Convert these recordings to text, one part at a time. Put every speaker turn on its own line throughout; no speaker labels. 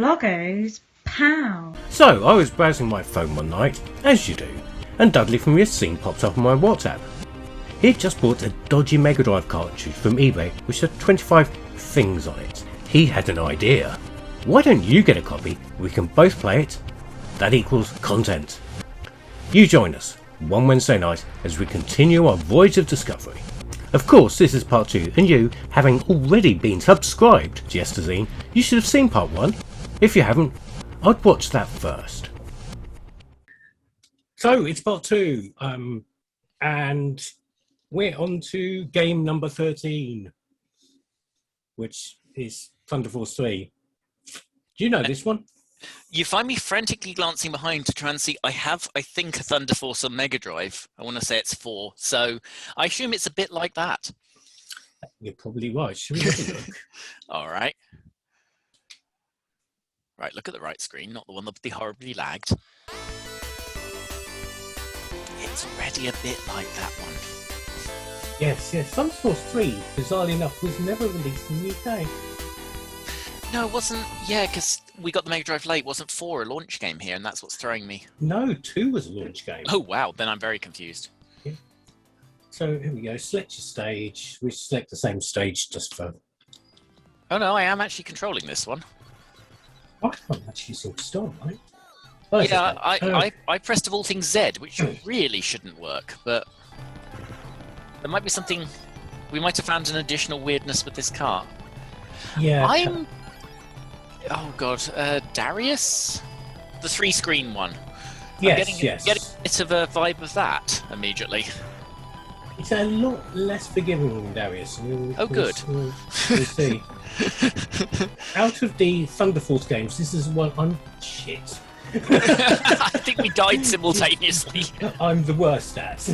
Loggers, pow.
So, I was browsing my phone one night, as you do, and Dudley from Yesterzine popped up on my WhatsApp. He'd just bought a dodgy Mega Drive cartridge from eBay which had 25 things on it. He had an idea. Why don't you get a copy? We can both play it. That equals content. You join us one Wednesday night as we continue our voyage of discovery. Of course, this is part 2, and you, having already been subscribed to Yesterzine, you should have seen part 1. If you haven't, I'd watch that first. So, it's part 2, and we're on to game number 13, which is Thunder Force 3. Do you know this one?
You find me frantically glancing behind to try and see. I think, a Thunder Force on Mega Drive. I want to say it's 4, so I assume it's a bit like that.
You're probably right. Should we have a look?
All right. Right, look at the right screen, not the one that'll be horribly lagged. It's already a bit like that one.
Yes. Thunder Force 3, bizarrely enough, was never released in the UK.
No, it wasn't. Yeah, because we got the Mega Drive late. Wasn't 4 a launch game here, and that's what's throwing me.
No, 2 was a launch game.
Oh, wow. Then I'm very confused.
Yeah. So here we go. Select your stage. We select the same stage just for...
Oh, no, I am actually controlling this one.
I can't actually seem to start, right? Oh,
yeah, I pressed of all things Z, which really shouldn't work, but there might be something... We might have found an additional weirdness with this car.
Yeah.
Oh god, Darius? The 3-screen one.
Yes,
I'm getting a bit of a vibe of that immediately.
It's a lot less forgiving than Darius.
Good.
We'll see. Out of the Thunder Force games, this is one I'm shit.
I think we died simultaneously.
I'm the worst at.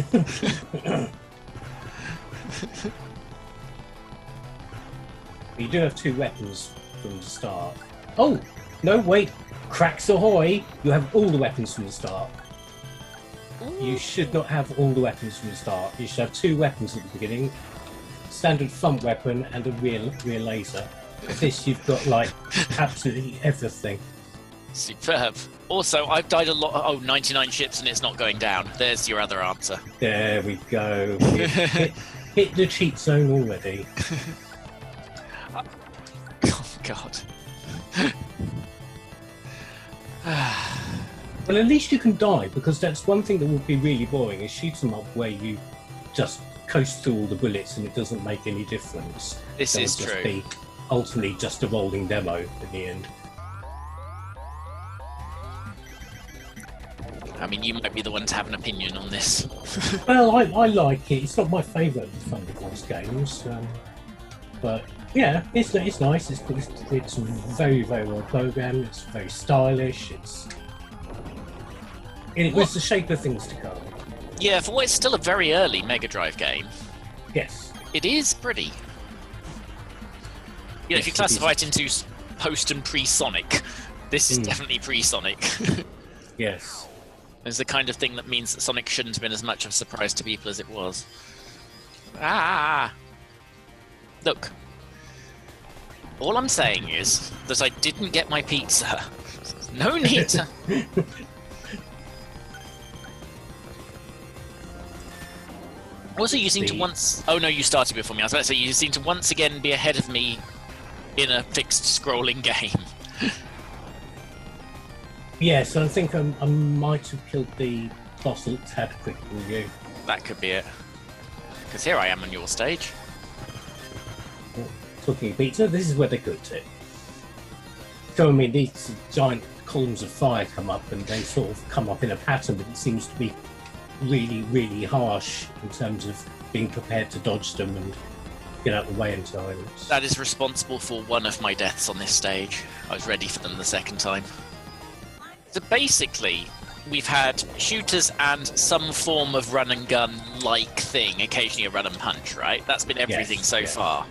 You do have 2 weapons from the start. Oh, no, wait. Cracks ahoy! You have all the weapons from the start. Ooh. You should not have all the weapons from the start. You should have 2 weapons at the beginning. Standard front weapon and a rear laser. With this, you've got, like, absolutely everything.
Superb. Also, I've died a lot. Oh, 99 ships and it's not going down. There's your other answer.
There we go. Hit the cheat zone already.
Oh, God.
Well, at least you can die, because that's one thing that would be really boring, is shoot 'em up where you just coast through all the bullets and it doesn't make any difference.
This is true.
It would just be ultimately just a rolling demo in the end.
I mean, you might be the one to have an opinion on this.
Well, I like it. It's not my favourite of the Thunder Force games, but yeah, it's nice. It's very, very well programmed. It's very stylish. It was the shape of things to come.
Yeah, for what it's still a very early Mega Drive game.
Yes.
It is pretty. You know, if you classify it into post and pre-Sonic, this is definitely pre-Sonic.
Yes.
It's the kind of thing that means that Sonic shouldn't have been as much of a surprise to people as it was. Ah! Look. All I'm saying is that I didn't get my pizza. No need to... Also, you seem to once... Oh no, you started before me. I was about to say, you seem to once again be ahead of me in a fixed scrolling game.
Yes, I think I might have killed the boss a tad quicker than you.
That could be it. Because here I am on your stage.
Talking of pizza, this is where they cooked it. So, I mean, these giant columns of fire come up and they sort of come up in a pattern, but it seems to be really, really harsh in terms of being prepared to dodge them and get out of the way in time.
That is responsible for one of my deaths on this stage. I was ready for them the second time. So basically, we've had shooters and some form of run and gun like thing, occasionally a run and punch, right? That's been everything so far.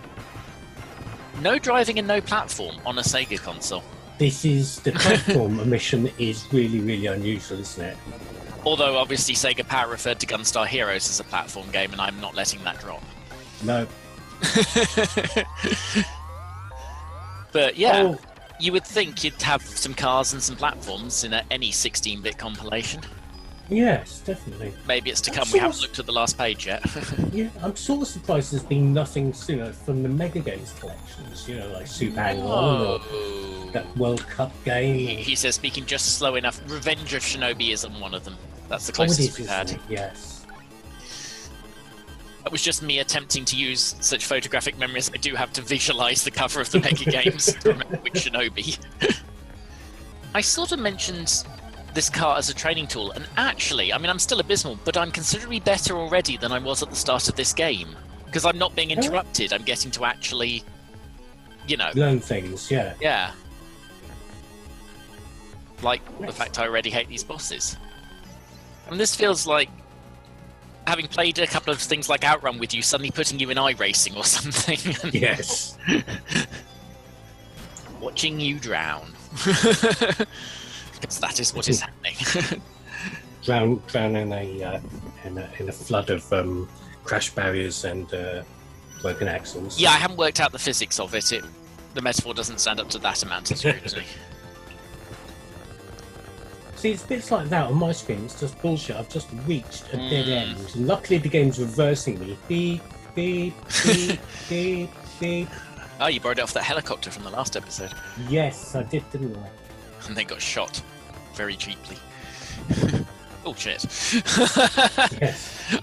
No driving and no platform on a Sega console.
This is, the platform mission is really, really unusual, isn't it?
Although, obviously, Sega Power referred to Gunstar Heroes as a platform game, and I'm not letting that drop.
No.
But, yeah. You would think you'd have some cars and some platforms in any 16-bit compilation.
Yes, definitely.
Maybe it's to come. We haven't looked at the last page yet.
Yeah, I'm sort of surprised there's been nothing, from the Mega Games collections, like Super Hang-On or that World Cup game.
He says, speaking just slow enough, Revenge of Shinobi isn't one of them. That's the closest we've had.
Yes.
That was just me attempting to use such photographic memory as I do have to visualise the cover of the Mega Games to remember which Shinobi. I sort of mentioned this car as a training tool, and actually, I mean, I'm still abysmal, but I'm considerably better already than I was at the start of this game. Because I'm not being interrupted, I'm getting to actually,
learn things, yeah.
Yeah. Like the fact I already hate these bosses. And this feels like having played a couple of things like Outrun with you, suddenly putting you in iRacing or something.
Yes.
Watching you drown. Because that is what is happening.
Drown in a flood of crash barriers and broken axles.
Yeah, I haven't worked out the physics of it. The metaphor doesn't stand up to that amount of scrutiny.
See, it's bits like that on my screen. It's just bullshit. I've just reached a dead end. And luckily, the game's reversing me. Beep, beep, beep, beep, beep.
Oh, you borrowed it off that helicopter from the last episode.
Yes, I did, didn't I?
And they got shot very cheaply. Oh, shit.
Yes.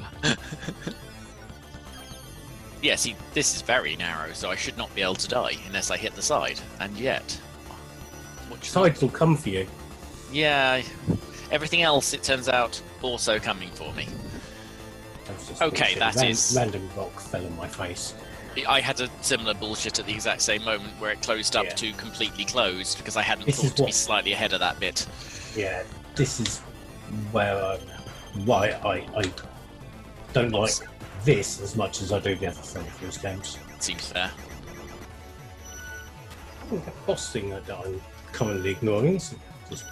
Yeah, see, this is very narrow, so I should not be able to die unless I hit the side. And yet...
Sides will come for you.
Yeah, everything else, it turns out, also coming for me. Okay, that is...
Random rock fell on my face.
I had a similar bullshit at the exact same moment where it closed up to completely closed because I hadn't thought to be slightly ahead of that bit.
Yeah, this is why I don't like this as much as I do the other Frontiers games.
Seems fair.
The boss thing that I'm commonly ignoring. So just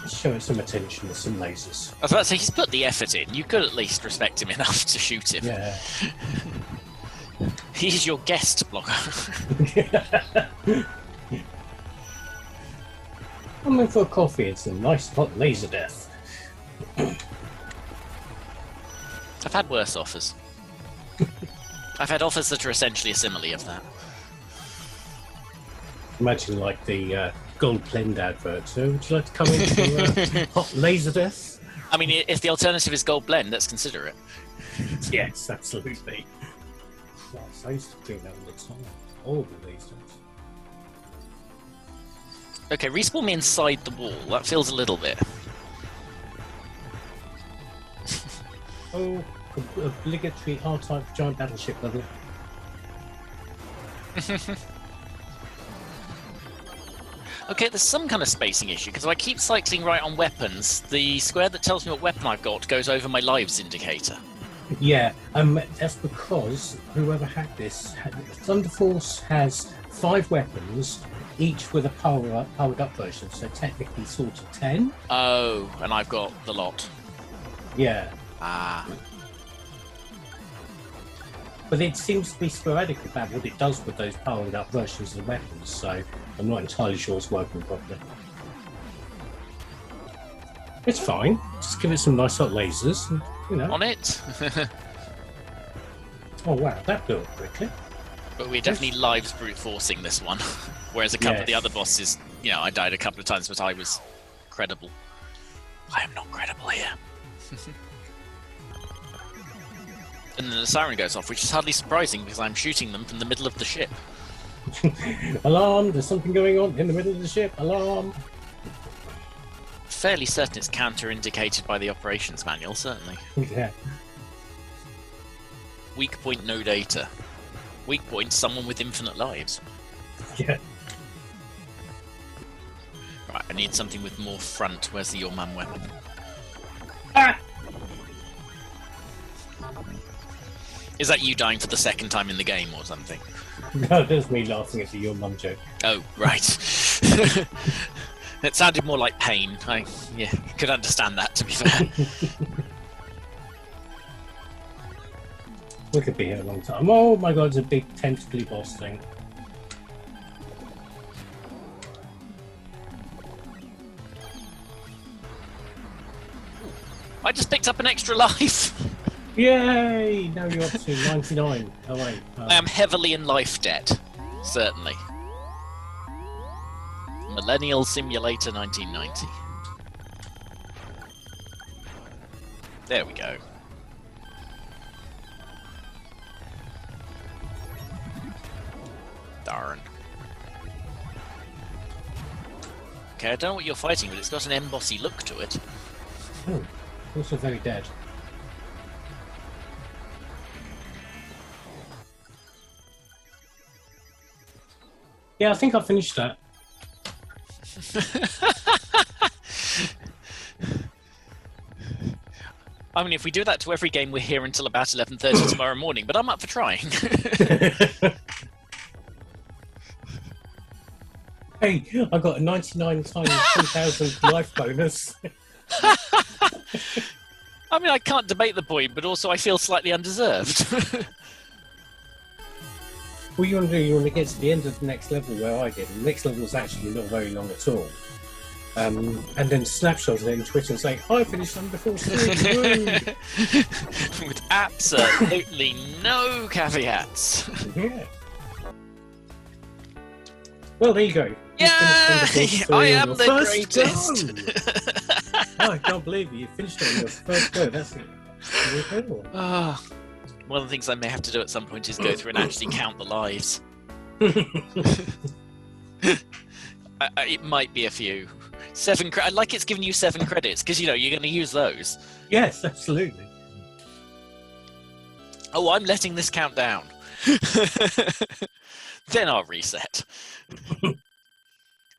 show it some attention with some lasers.
I was about to say, he's put the effort in. You could at least respect him enough to shoot him.
Yeah.
He's your guest blogger.
I'm in for a coffee. It's a nice hot laser death.
I've had worse offers. I've had offers that are essentially a simile of that.
Imagine like the Gold Blend advert. So would you like to come in for hot laser death?
I mean, if the alternative is Gold Blend, let's consider it.
Yes, absolutely. Yes, I used to drink that all the time. All of these days.
Okay, respawn me inside the wall. That feels a little bit.
Oh, obligatory R-Type giant battleship level.
Okay, there's some kind of spacing issue, because if I keep cycling right on weapons, the square that tells me what weapon I've got goes over my lives indicator.
Yeah, that's because whoever hacked this, Thunder Force has 5 weapons, each with a powered up version, so technically sort of 10.
Oh, and I've got the lot.
Yeah.
Ah.
But it seems to be sporadic about what it does with those powered up versions of the weapons, so I'm not entirely sure it's working properly. It's fine. Just give it some nice hot lasers, and,
On it.
Oh wow, that built quickly.
But we're definitely lives brute forcing this one. Whereas a couple of the other bosses, I died a couple of times, but I was credible. I am not credible here. And then the siren goes off, which is hardly surprising because I'm shooting them from the middle of the ship.
Alarm! There's something going on in the middle of the ship. Alarm!
Fairly certain it's counter-indicated by the operations manual, certainly.
Yeah.
Weak point, no data. Weak point, someone with infinite lives.
Yeah.
Right, I need something with more front. Where's the your mum weapon?
Ah!
Is that you dying for the second time in the game or something?
No, that's me laughing at the your mum joke.
Oh, right. It sounded more like pain. I could understand that, to be fair.
We could be here a long time. Oh my god, it's a big tentacly boss thing.
I just picked up an extra life.
Yay! Now you're up to 99. Oh wait.
I am heavily in life debt. Certainly. Millennial Simulator 1990. There we go. Darn. Okay, I don't know what you're fighting, but it's got an embossy look to it.
Oh, also very dead. Yeah, I think I finished that.
I mean, if we do that to every game, we're here until about 11:30 tomorrow morning, but I'm up for trying.
Hey, I got a 99 times 10,000 life bonus.
I mean, I can't debate the point, but also I feel slightly undeserved.
What you want to do, you want to get to the end of the next level where I did. The next level was actually not very long at all. And then snapshot it in Twitter and say, I finished number 14.
With absolutely no caveats.
Yeah. Well, there you go.
Yeah, I am the greatest.
Oh, I can't believe you finished it on your first go. That's incredible.
One of the things I may have to do at some point is go through and actually count the lives. It might be a few. 7 I like it's giving you 7 credits, because, you know, you're going to use those.
Yes, absolutely.
Oh, I'm letting this count down. Then I'll reset.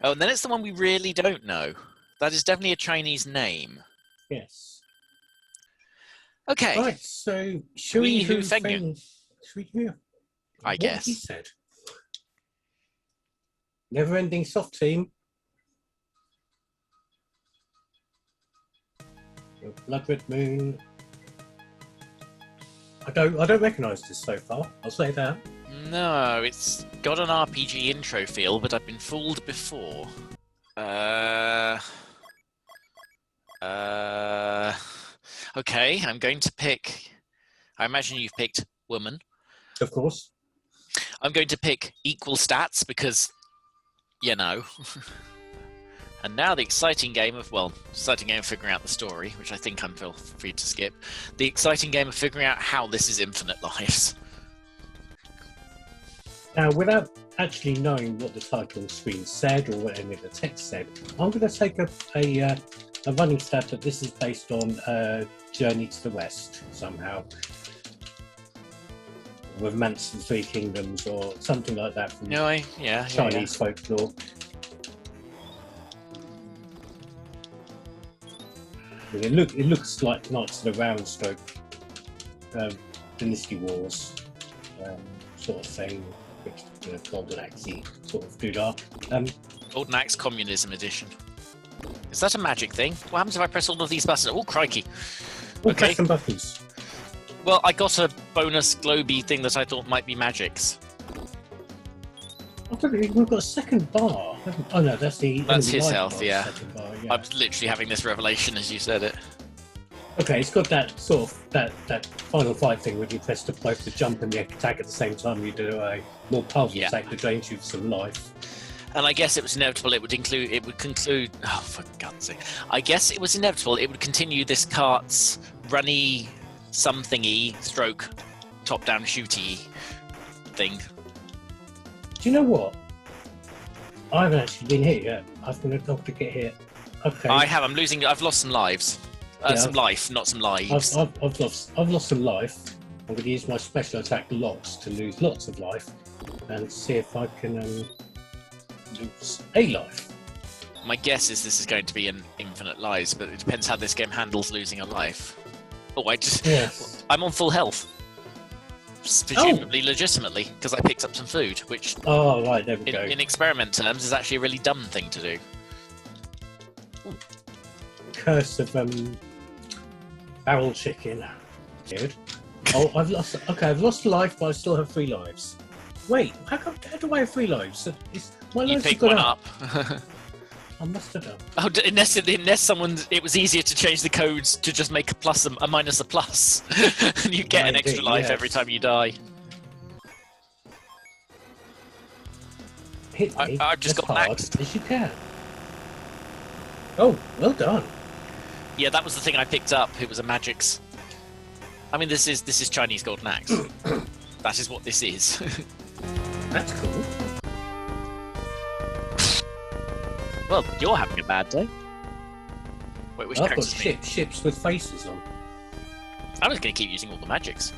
Oh, and then it's the one we really don't know. That is definitely a Chinese name.
Yes.
Okay.
Right, so should we
hear I
what
guess.
he said? Never-ending soft team. Your Blood Red Moon. I don't recognise this so far. I'll say that.
No, it's got an RPG intro feel, but I've been fooled before. Okay, I'm going to pick... I imagine you've picked woman.
Of course.
I'm going to pick equal stats because, you know. And now the exciting game of, well, exciting game of figuring out the story, which I think I'm free to skip. The exciting game of figuring out how this is infinite lives.
Now, without actually knowing what the title screen said or what any of the text said, I'm going to take a running stab that this is based on Journey to the West somehow. Romance of the Three Kingdoms or something like that from Chinese folklore. It looks like Knights of the Round Stroke, Dynasty Wars sort of thing. Golden Axe-y sort of doodah.
Golden Axe Communism Edition. Is that a magic thing? What happens if I press all of these buttons? Oh, crikey.
Okay.
Okay.
Press some buttons.
Well, I got a bonus globy thing that I thought might be magics.
We've got a second bar. Oh no, that's the...
That's his health,
bar,
yeah.
Bar, yeah.
I'm literally having this revelation as you said it.
Okay, it's got that sort of that final fight thing where you press both the jump and the attack at the same time. You do a more powerful attack that drains you some life.
And I guess it was inevitable it would conclude. Oh, for God's sake! I guess it was inevitable it would continue this cart's runny something-y stroke top-down shooty thing.
Do you know what? I haven't actually been hit yet. I've been told to get hit. Okay.
I have. I've lost some lives. Some life, not some lives.
I've lost some life. I'm going to use my special attack lots to lose lots of life and see if I can lose a life.
My guess is this is going to be an infinite lives, but it depends how this game handles losing a life. Oh, I'm on full health. Presumably legitimately, because I picked up some food, which
right, there we go.
In experiment terms is actually a really dumb thing to do.
Curse of barrel chicken. Good. Oh, I've lost a life, but I still have 3 lives. Wait, how do I have 3 lives? My
You
lives have
pick
gone
one
up. I must have done.
Oh, unless someone, it was easier to change the codes to just make a minus a plus, and you get an extra life every time you die.
Hit me
I've just
as
got
hard
maxed.
as you can. Oh, well done.
Yeah, that was the thing I picked up. It was a magic's. I mean, this is Chinese golden axe. That is what this is.
That's cool.
Well, you're having a bad day. Wait, which
I've got
character's me?
ships with faces on.
I was going to keep using all the magics.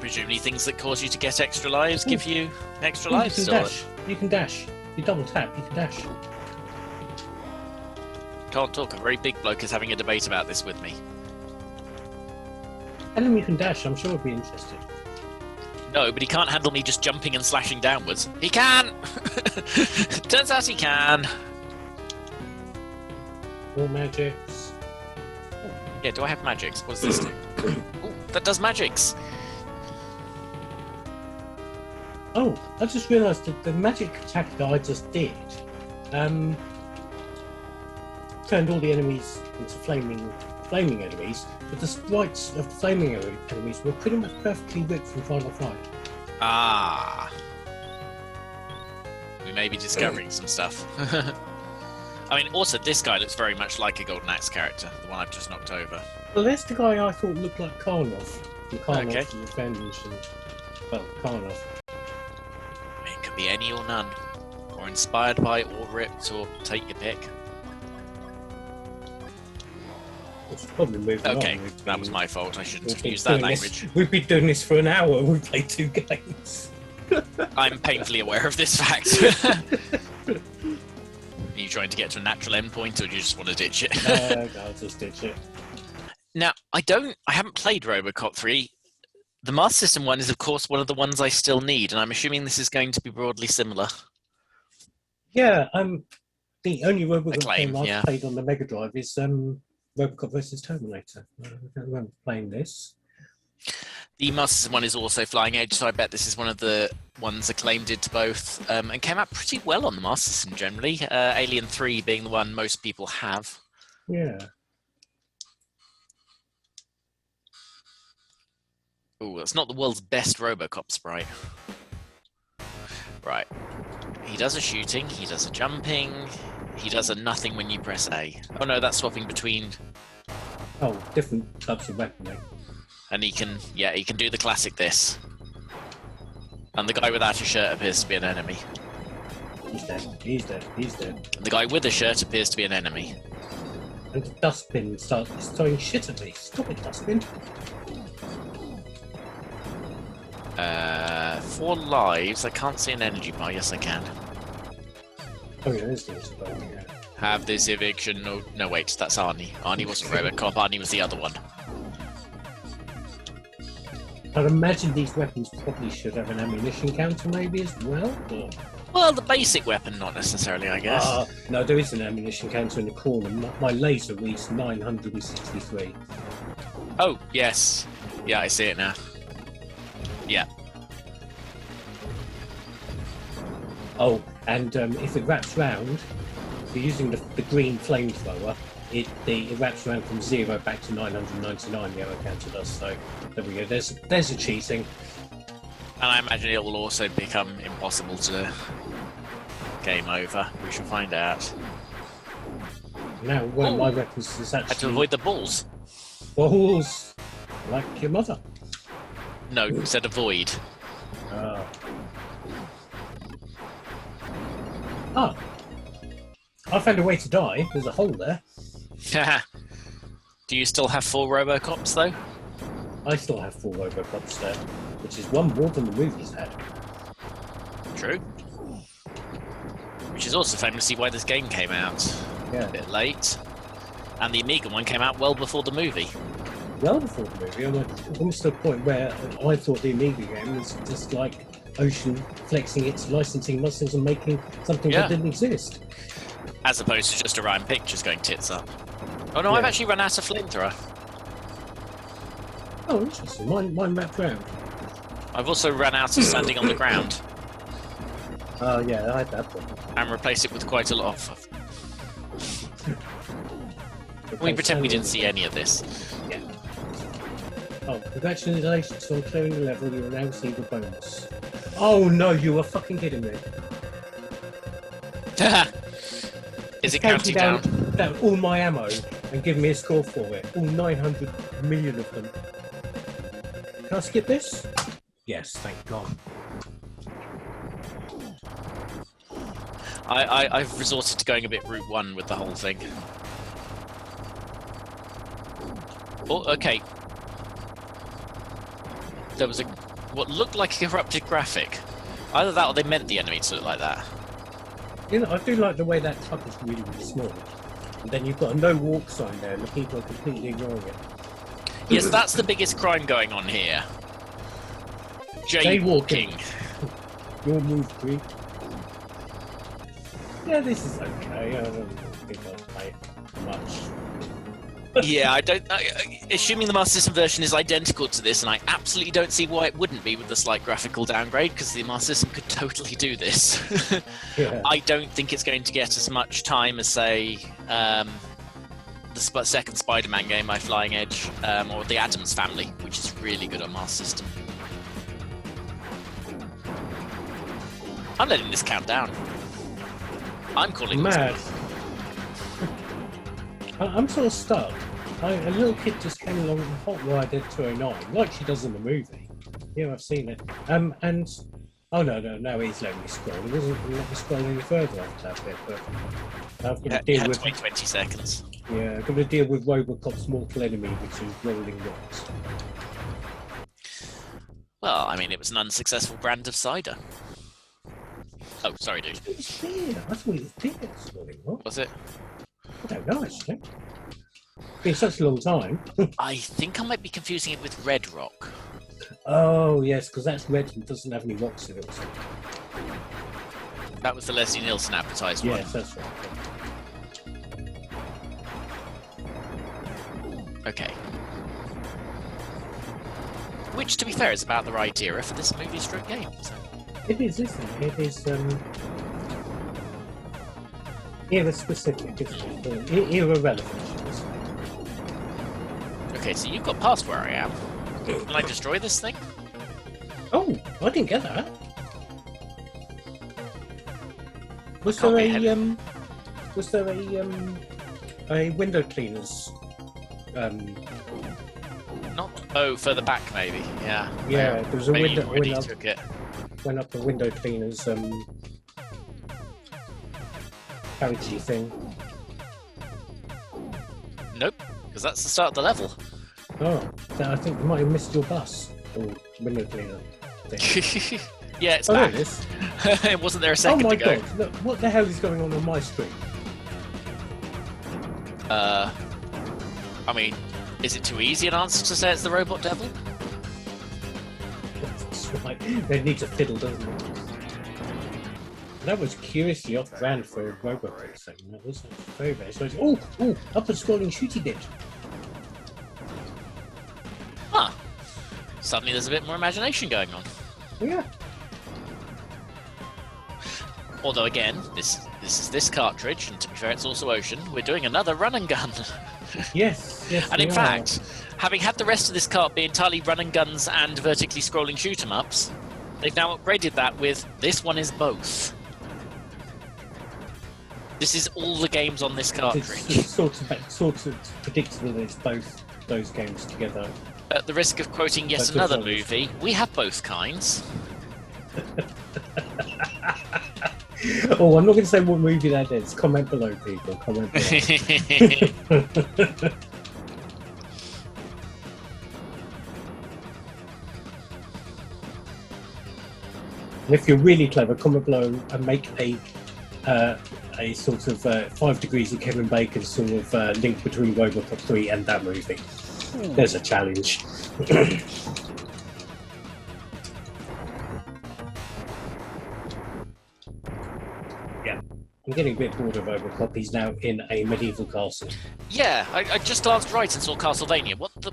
Presumably things that cause you to get extra lives give you extra lives.
You can dash. You can dash. You double tap, you can dash.
Can't talk. A very big bloke is having a debate about this with me.
Tell him you can dash, I'm sure he'll be interested.
No, but he can't handle me just jumping and slashing downwards. He can! Turns out he can.
More magics.
Yeah, do I have magics? What does this do? Ooh, that does magics!
Oh, I just realised that the magic attack that I just did turned all the enemies into flaming enemies, but the sprites of the flaming enemies were pretty much perfectly ripped from Final Fight.
Ah. We may be discovering some stuff. I mean, also, this guy looks very much like a Golden Axe character, the one I've just knocked over.
Well, there's the guy I thought looked like Karnov. From Karnov
Okay.
from Revenge and... well, Karnov.
It could be any or none. Or inspired by, or ripped, or take your pick.
It's probably moving on.
Okay, that was my fault. I shouldn't have used that language.
We've been doing this for an hour. We've played 2 games.
I'm painfully aware of this fact. Are you trying to get to a natural endpoint, or do you just want to ditch it?
No, I'll just ditch it.
Now, I haven't played Robocop 3. The Master System one is, of course, one of the ones I still need, and I'm assuming this is going to be broadly similar.
Yeah, the only Robocop
Acclaim,
game I've
yeah.
played on the Mega Drive is Robocop versus Terminator. I don't remember playing this.
The Master System one is also Flying Edge, so I bet this is one of the ones Acclaim did to both, and came out pretty well on the Master System generally. Alien 3 being the one most people have.
Yeah.
Ooh, that's not the world's best Robocop sprite. Right. He does a shooting, he does a jumping, he does a nothing when you press A. Oh no, that's swapping between...
Oh, different types of weaponry.
And he can do the classic this. And the guy without a shirt appears to be an enemy.
He's dead. He's dead. He's dead.
And the guy with a shirt appears to be an enemy.
And the dustbin starts throwing shit at me. Stop it, dustbin.
4 lives. I can't see an energy bar. Yes, I can.
Oh yeah, there's the dustbin. Yeah.
Have this eviction. No, wait, that's Arnie. Arnie wasn't Robocop. Arnie was the other one.
I'd imagine these weapons probably should have an ammunition counter maybe as well. Or...
Well, the basic weapon, not necessarily, I guess.
No, there is an ammunition counter in the corner. My laser reads 963.
Oh, yes. Yeah, I see it now. Yeah.
Oh, and if it wraps round, if you're using the green flamethrower, it wraps around from 0 back to 999, the arrow counter does, so there we go, there's a cheating.
And I imagine it will also become impossible to game over. We shall find out.
Now, one of my weapons is
Had to
actually
avoid the balls.
balls, like your mother.
No, said avoid.
Ah, I found a way to die, there's a hole there.
Do you still have 4 Robocops, though?
I still have 4 Robocops there, which is one more than the movies had.
True. Which is also famously why this game came out.
Yeah.
A bit late. And the Amiga one came out well before the movie.
Well before the movie, almost to the point where I thought the Amiga game was just like Ocean flexing its licensing muscles and making something that didn't exist.
As opposed to just Orion Pictures going tits up. Oh no, I've actually run out of flamethrower.
Oh, interesting. Mine wrapped round.
I've also run out of standing on the ground.
Oh yeah, I had that problem.
And replace it with quite a lot of... We pretend we didn't see any of this.
Yeah. Oh, congratulations on clearing the level, you will now receive a bonus. Oh no, you are fucking kidding me.
Is it counting down?
Down all my ammo and give me a score for it. All 900 million of them. Can I skip this? Yes, thank God.
I've resorted to going a bit Route 1 with the whole thing. Oh, okay. There was what looked like a corrupted graphic. Either that or they meant the enemy to look like that.
You know, I do like the way that tub is really, really small. And then you've got a no walk sign there and the people are completely ignoring it.
Yes, that's the biggest crime going on here. Jaywalking.
Your move, creep. Yeah, this is okay. I don't think I'll play much.
Yeah, I don't. Assuming the Master System version is identical to this, and I absolutely don't see why it wouldn't be with the slight graphical downgrade, because the Master System could totally do this.
Yeah.
I don't think it's going to get as much time as, say, the second Spider-Man game by Flying Edge, or the Addams Family, which is really good on Master System. I'm letting this count down. I'm calling
mad. I'm sort of stuck. A little kid just came along and hot-wired at 209, like she does in the movie. Yeah, I've seen it. And oh no, now he's letting me scroll. He doesn't let me scroll any further after that bit, but I've got to deal with
20 seconds.
Yeah, I've got to deal with Robocop's mortal enemy, which is rolling rocks.
Well, I mean, it was an unsuccessful brand of cider. Oh, sorry, dude.
It's beer. I thought it was beer this morning. What?
Was it?
I don't know, actually. It's been such a long time.
I think I might be confusing it with Red Rock.
Oh, yes, because that's red and doesn't have any rocks in it. So.
That was the Leslie Nielsen advertised one.
Yes, that's right.
Okay. Which, to be fair, is about the right era for this movie-stroke game. So.
It is, isn't it? It is, era-specific, isn't it? Era-relevant, should I say.
Okay, so you've got past where I am. Can I destroy this thing?
Oh, I didn't get that. Was there a window cleaners?
Not. Oh, further back maybe. Yeah.
Yeah, there was a
maybe
window. Went up the window cleaners carriagey thing.
Nope, because that's the start of the level.
Oh, so I think you might have missed your bus or window cleaner thing.
Yeah, it's
oh,
back.
There it is.
It wasn't there a second ago.
Oh my god, look, what the hell is going on my screen?
I mean, is it too easy an answer to say it's the Robot Devil?
That's right. They need to fiddle, doesn't it? That was curiously off-brand for a Robocop segment. That was very, very strange. Oh, up and scrolling shooty bit.
Huh. Suddenly there's a bit more imagination going on.
Yeah.
Although again, this is this cartridge, and to be fair, it's also Ocean. We're doing another run and gun.
Yes.
And in fact, having had the rest of this cart be entirely run and guns and vertically scrolling shoot 'em ups, they've now upgraded that with this one is both. This is all the games on this cartridge.
It's sort of predictable that it's both those games together.
At the risk of quoting yet another movie, we have both kinds.
Oh, I'm not going to say what movie that is. Comment below, people. Comment below. And if you're really clever, comment below and make a sort of 5 Degrees of Kevin Bacon sort of link between Robocop 3 and that movie. There's a challenge. Yeah, I'm getting a bit bored of Robocop. He's now in a medieval castle.
Yeah, I just glanced right and saw Castlevania. What the?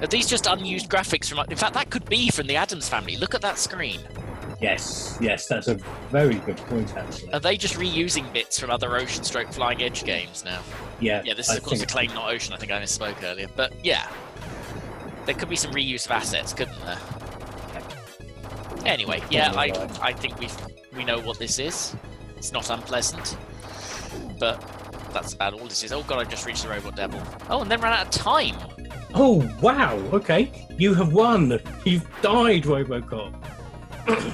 Are these just unused graphics from... In fact, that could be from the Addams Family. Look at that screen.
Yes, that's a very good point, actually.
Are they just reusing bits from other Ocean Stroke Flying Edge games now?
Yeah,
Yeah, this is of course a claim, not Ocean. I think I misspoke earlier, but yeah, there could be some reuse of assets, couldn't there? Anyway, yeah, I think we know what this is. It's not unpleasant, but that's about all this is. Oh god, I've just reached the Robot Devil. Oh, and then ran out of time.
Oh wow! Okay, you have won. You've died, Robocop.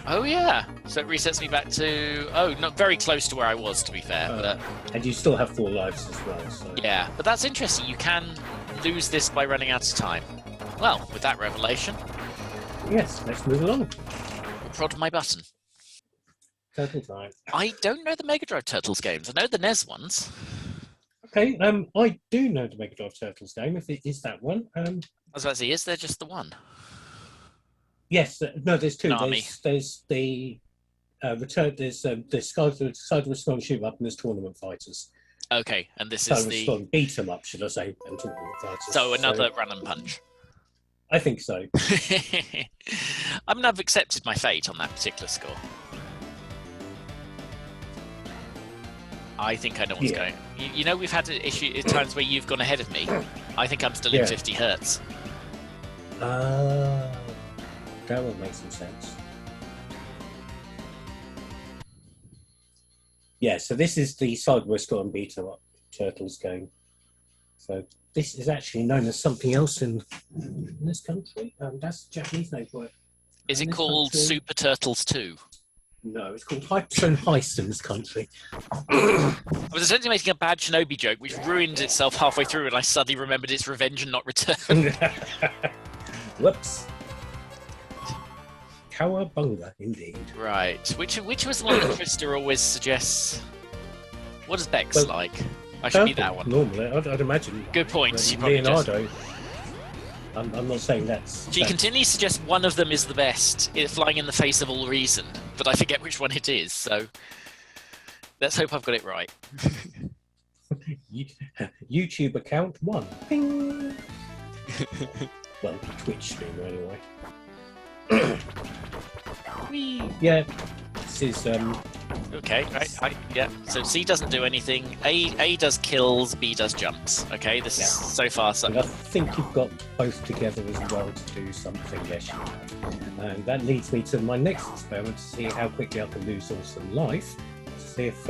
Oh yeah, so it resets me back to not very close to where I was, to be fair. But
and you still have 4 lives as well. So.
Yeah, but that's interesting. You can lose this by running out of time. Well, with that revelation,
yes, let's move along.
Prod my button.
Turtle time.
I don't know the Mega Drive Turtles games. I know the NES ones.
Okay, I do know the Mega Drive Turtles game. If it is that one,
I was about to say, is there just the one?
Yes, no, there's 2.
Konami.
There's the return. There's side of Strong Shoot Up, and there's Tournament Fighters.
Okay, and this is the
beat 'em up, should I say, and Tournament Fighters.
So another run and punch.
I think so.
I mean, I've accepted my fate on that particular score. I think I know what's going. You know, we've had times where you've gone ahead of me. I think I'm still in 50 hertz.
That would make some sense. Yeah, so this is the Sideways Scott and Beat 'em Up Turtles game. So this is actually known as something else in this country. That's the Japanese name for it.
Is it called Super Turtles 2?
No, it's called Hyperstone Heist in this country.
I was essentially making a bad Shinobi joke, which ruined itself halfway through, and I suddenly remembered it's Revenge and not Return.
Whoops. Cowabunga, indeed.
Right. Which was the one that Krista always suggests? What does Bex like? I should be that one.
Normally, I'd imagine.
Good point.
Leonardo. I'm not saying that's...
She continually suggests one of them is the best, flying in the face of all reason, but I forget which one it is, so let's hope I've got it right.
YouTube account 1. Ping! Well, Twitch streamer anyway. Yeah, this is...
Okay, right, yeah. So C doesn't do anything. A does kills, B does jumps. Okay, this is so far. So
and I think you've got both together as well to do something. Yes, you have. And that leads me to my next experiment to see how quickly I can lose all some life. To see if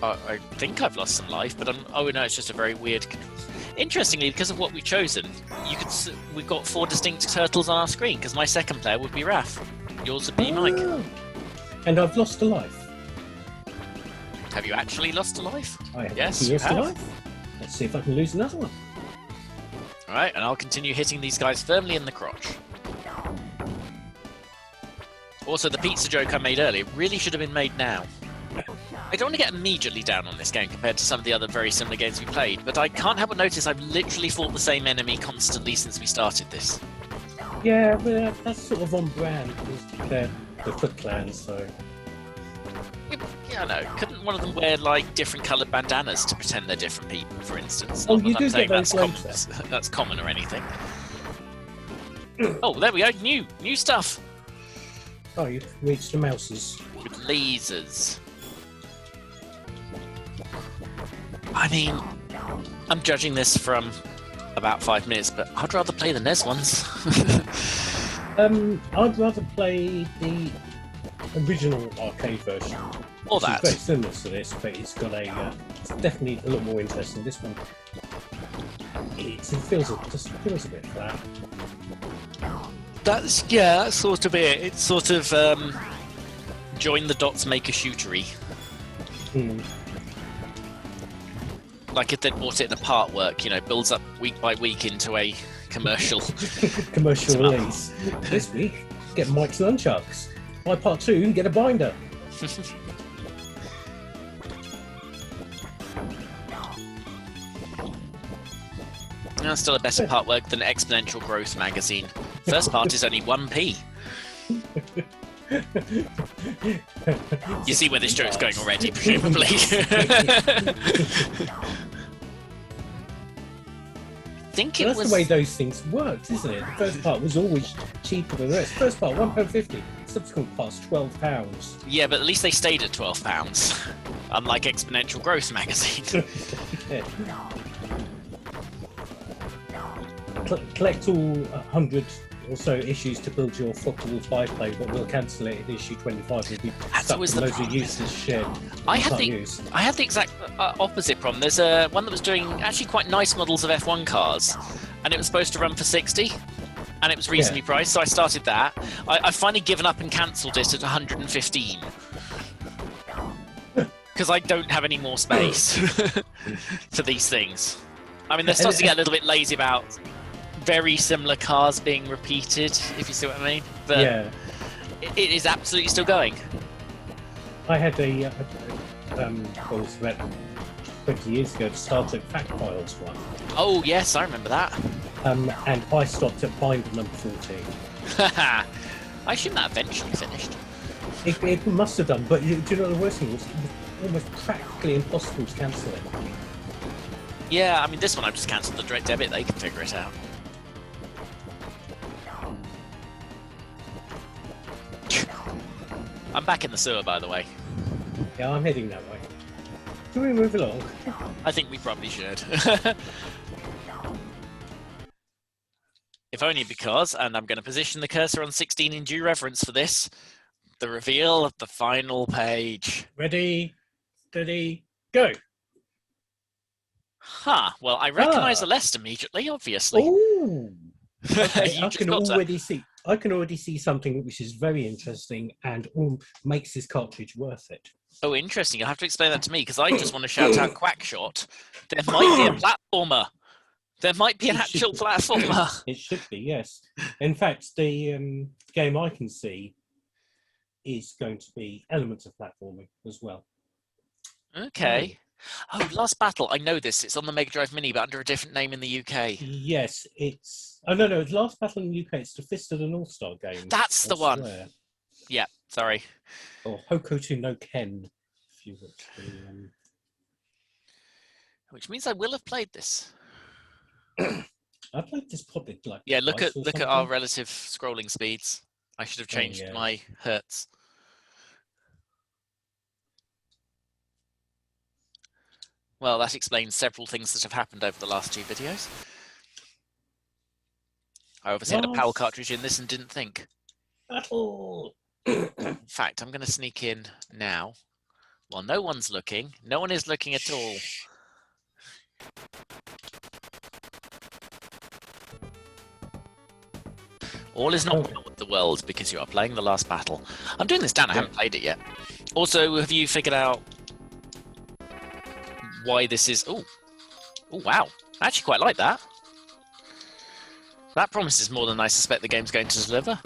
I think I've lost some life, but oh no, it's just a very weird. Interestingly, because of what we've chosen, we've got 4 distinct turtles on our screen. Because my second player would be Raph, yours would be Mike.
And I've lost a life.
Have you actually lost a life?
I have.
Yes, you have.
Life. Let's see if I can lose another one.
All right, and I'll continue hitting these guys firmly in the crotch. Also, the pizza joke I made earlier really should have been made now. I don't want to get immediately down on this game compared to some of the other very similar games we played, but I can't help but notice I've literally fought the same enemy constantly since we started this.
Yeah, but that's sort of on brand because they're the Foot Clan, so...
Yeah, I know. Couldn't one of them wear, like, different coloured bandanas to pretend they're different people, for instance?
Oh,
Not
you
that
do
I'm saying
get those
that's common or anything. Oh, there we go. New stuff.
Oh, you've reached the mouses.
With lasers. I mean, I'm judging this from about 5 minutes, but I'd rather play the NES ones.
I'd rather play the original arcade version.
Or that.
It's very similar to this, but it's got it's definitely a lot more interesting. This one, it feels a bit flat.
That's sort of it. It's sort of join the dots, make a shootery. Like if they'd bought it in a part work, builds up week by week into a commercial.
Commercial release. This week, get Mike's nunchucks. By part 2, get a binder.
That's still a better part work than Exponential Growth magazine. First part is only 1p. You see where this joke's going already, presumably.
That's the way those things worked, isn't it? The first part was always cheaper than the rest. First part, £1.50. subsequent parts £12.
Yeah, but at least they stayed at £12, unlike Exponential Growth magazine.
Yeah. Collect all 100 or so issues to build your Focke-Wulf 5-play, but we'll cancel it in issue 25. We'll be stuck with loads of useless shit.
I had the exact opposite problem. There's one that was doing actually quite nice models of F1 cars, and it was supposed to run for 60, and it was reasonably priced, so I started that. I've finally given up and cancelled it at 115. Because I don't have any more space for these things. I mean, they're starting to get a little bit lazy about very similar cars being repeated, if you see what I mean. But
yeah,
it is absolutely still going.
I had a what was about 20 years ago, the Star Trek Fact Files one.
Oh yes, I remember that.
And I stopped at binder number 14.
I assume that eventually finished.
It must have done, but do you know what the worst thing was? It was almost practically impossible to cancel it.
Yeah, I mean, this one I've just cancelled the direct debit. They can figure it out. I'm back in the sewer, by the way.
Yeah, I'm heading that way. Can we move along?
I think we probably should. If only because, and I'm going to position the cursor on 16 in due reverence for this, the reveal of the final page.
Ready, steady, go!
Huh, well, I recognise the list immediately, obviously.
Ooh! Okay,
I
can already see something which is very interesting and makes this cartridge worth it.
Oh, interesting. You'll have to explain that to me, because I just want to shout out Quackshot. There might be a platformer. There might be an actual platformer.
It should be, yes. In fact, the game I can see is going to be elements of platforming as well.
Okay. Oh, Last Battle. I know this. It's on the Mega Drive Mini, but under a different name in the UK.
Yes, it's... Oh, no, it's Last Battle in the UK. It's the Fist of the North Star game.
That's the one. Yeah, sorry.
Or Hokuto no Ken, if you would.
Which means I will have played this.
I played this probably like...
Yeah, look at our relative scrolling speeds. I should have changed my hertz. Well, that explains several things that have happened over the last 2 videos. I obviously had a PAL cartridge in this and didn't think.
Battle!
In fact, I'm going to sneak in now. Well, no one's looking. No one is looking at all. All is not well with the world because you are playing The Last Battle. I'm doing this, Dan. I haven't played it yet. Also, have you figured out why this is... Oh, wow. I actually quite like that. That promises more than I suspect the game's going to deliver.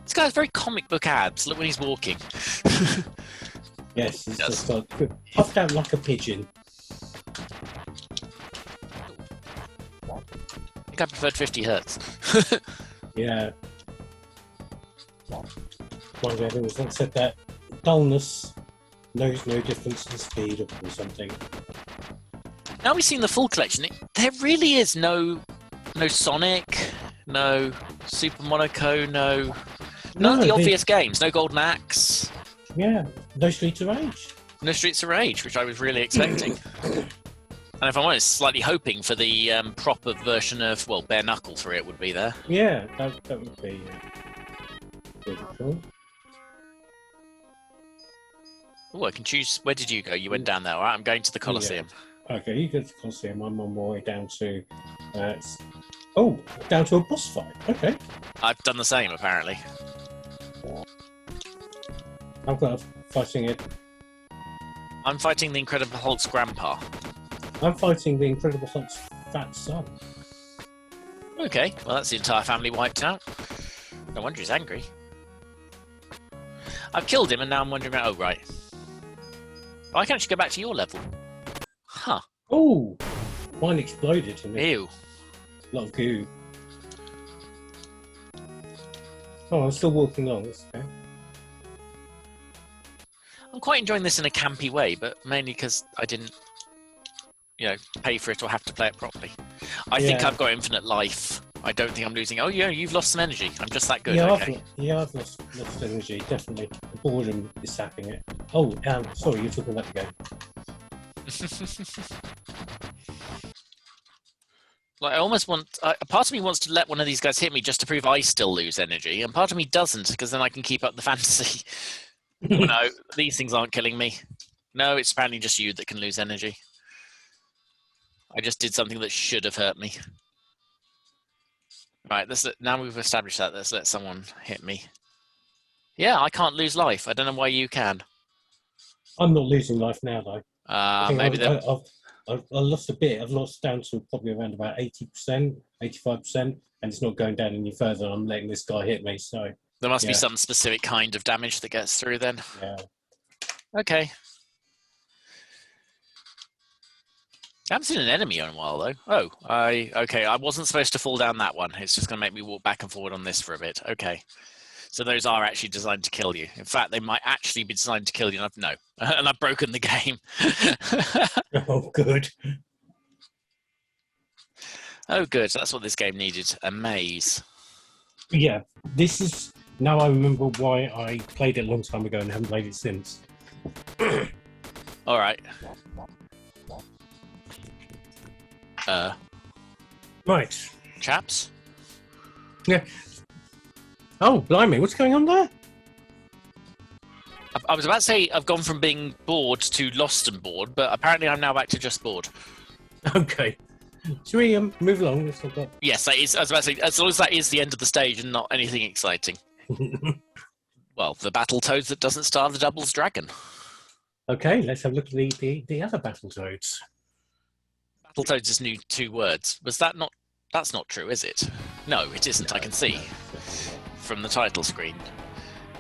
This guy has very comic book abs. Look when he's walking.
Yes, he's just like puffed out like a pigeon.
I think I preferred 50 hertz.
Yeah. One of the other was that said that dullness knows no difference in speed or something.
Now we've seen the full collection. There really is no Sonic, no Super Monaco, none of the obvious games. No Golden Axe.
Yeah, no Streets of Rage.
No Streets of Rage, which I was really expecting. And if I'm honest, slightly hoping for the proper version of, well, Bare Knuckle 3 it would be there.
Yeah, that would be really cool.
Oh, I can choose. Where did you go? You went down there. All right, I'm going to the Colosseum.
Yeah. Okay, you go to the Colosseum. I'm on my way down to... down to a boss fight. Okay.
I've done the same, apparently.
I've got fighting it.
I'm fighting the Incredible Hulk's grandpa.
I'm fighting the Incredible Hulk's fat son.
Okay, well that's the entire family wiped out. No wonder he's angry. I've killed him and now I'm wondering about... Oh, right. Oh, I can actually go back to your level. Huh.
Oh! Mine exploded.
Ew.
A lot of goo. Oh, I'm still walking on. That's okay.
I'm quite enjoying this in a campy way, but mainly because I didn't, pay for it or have to play it properly. I think I've got infinite life. I don't think I'm losing. Oh, yeah, you've lost some energy. I'm just that good.
Yeah,
Okay.
I've lost energy, definitely. The boredom is sapping it. Oh, sorry, you're talking about the game.
Like, I almost want. A part of me wants to let one of these guys hit me just to prove I still lose energy, and part of me doesn't, because then I can keep up the fantasy. Oh, no, these things aren't killing me. No, it's apparently just you that can lose energy. I just did something that should have hurt me. Right, now we've established that. Let's let someone hit me. Yeah, I can't lose life. I don't know why you can.
I'm not losing life now, though.
Maybe
I've lost a bit. I've lost down to probably around about 80%, 85%, and it's not going down any further. I'm letting this guy hit me, so...
There must be some specific kind of damage that gets through then.
Yeah.
Okay. I haven't seen an enemy in a while, though. Oh, okay. I wasn't supposed to fall down that one. It's just going to make me walk back and forward on this for a bit. Okay. So those are actually designed to kill you. In fact, they might actually be designed to kill you. And I've broken the game.
Oh, good.
Oh, good. That's what this game needed. A maze.
Yeah. This is... Now I remember why I played it a long time ago and haven't played it since.
All right.
Right.
Chaps?
Yeah. Oh, blimey, what's going on there?
I was about to say I've gone from being bored to lost and bored, but apparently I'm now back to just bored.
Okay. Should we move along?
Yes, that is. I was about to say, as long as that is the end of the stage and not anything exciting. Well, the Battletoads that doesn't star the Doubles Dragon.
Okay, let's have a look at the other Battletoads.
Battletoads is new 2 words. Was that not... That's not true, is it? No, it isn't, I can see. From the title screen.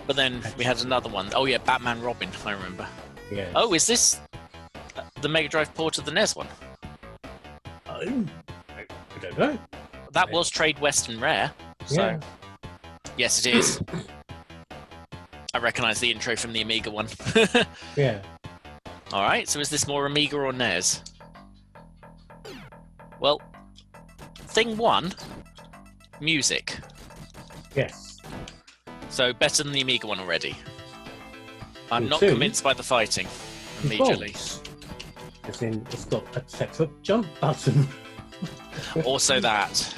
But then we had another one. Oh yeah, Batman Robin, I remember.
Yeah.
Oh, is this the Mega Drive port of the NES one?
Oh, I don't know.
That was Trade West and Rare. So.
Yeah.
Yes, it is. I recognise the intro from the Amiga one.
Yeah.
Alright, so is this more Amiga or NES? Well, thing 1, music.
Yes.
So better than the Amiga one already. I'm
Thing
not
2,
convinced by the fighting immediately.
As in, it's got a separate jump button.
Also that.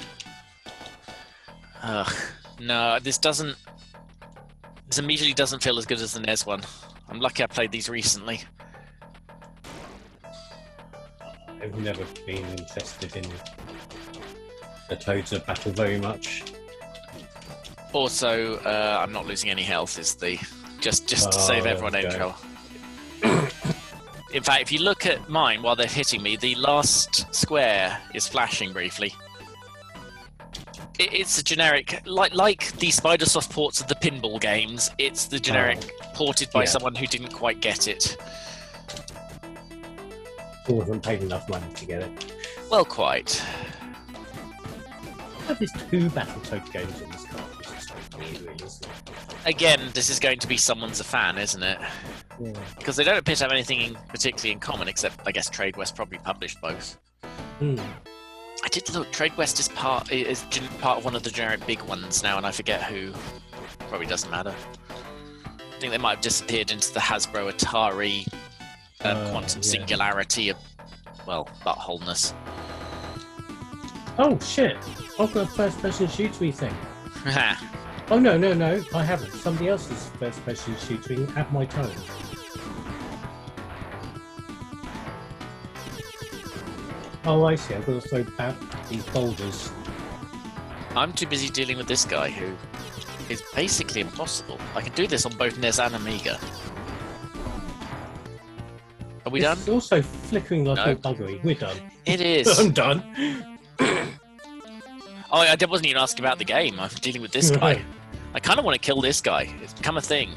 No, this immediately doesn't feel as good as the NES one. I'm lucky I played these recently.
I've never been interested in the Toads of Battle very much.
Also, I'm not losing any health. Is the just to save everyone intro. In fact, if you look at mine while they're hitting me, the last square is flashing briefly. It's a generic, like the Spidersoft ports of the pinball games. It's the generic ported by someone who didn't quite get it.
Or haven't paid enough money to get it.
Well, quite.
There's 2 Battletoads games in this cartridge. It's weird, isn't it?
Again, this is going to be someone's a fan, isn't it?
Yeah.
Because they don't appear to have anything particularly in common, except I guess Trade West probably published both. I did look. Trade West is part of one of the generic big ones now, and I forget who. Probably doesn't matter. I think they might have disappeared into the Hasbro Atari Quantum Singularity of, well, buttholeness.
Oh shit! I've got a first-person shootery thing. Oh no, I haven't. Somebody else's first-person shooting at my time. Oh, I see. I've got to throw back these boulders.
I'm too busy dealing with this guy who is basically impossible. I can do this on both NES and Amiga. Are we done?
It's also flickering like a buggery. We're done.
It is.
I'm done.
Oh, I wasn't even asking about the game. I'm dealing with this guy. I kind of want to kill this guy. It's become a thing.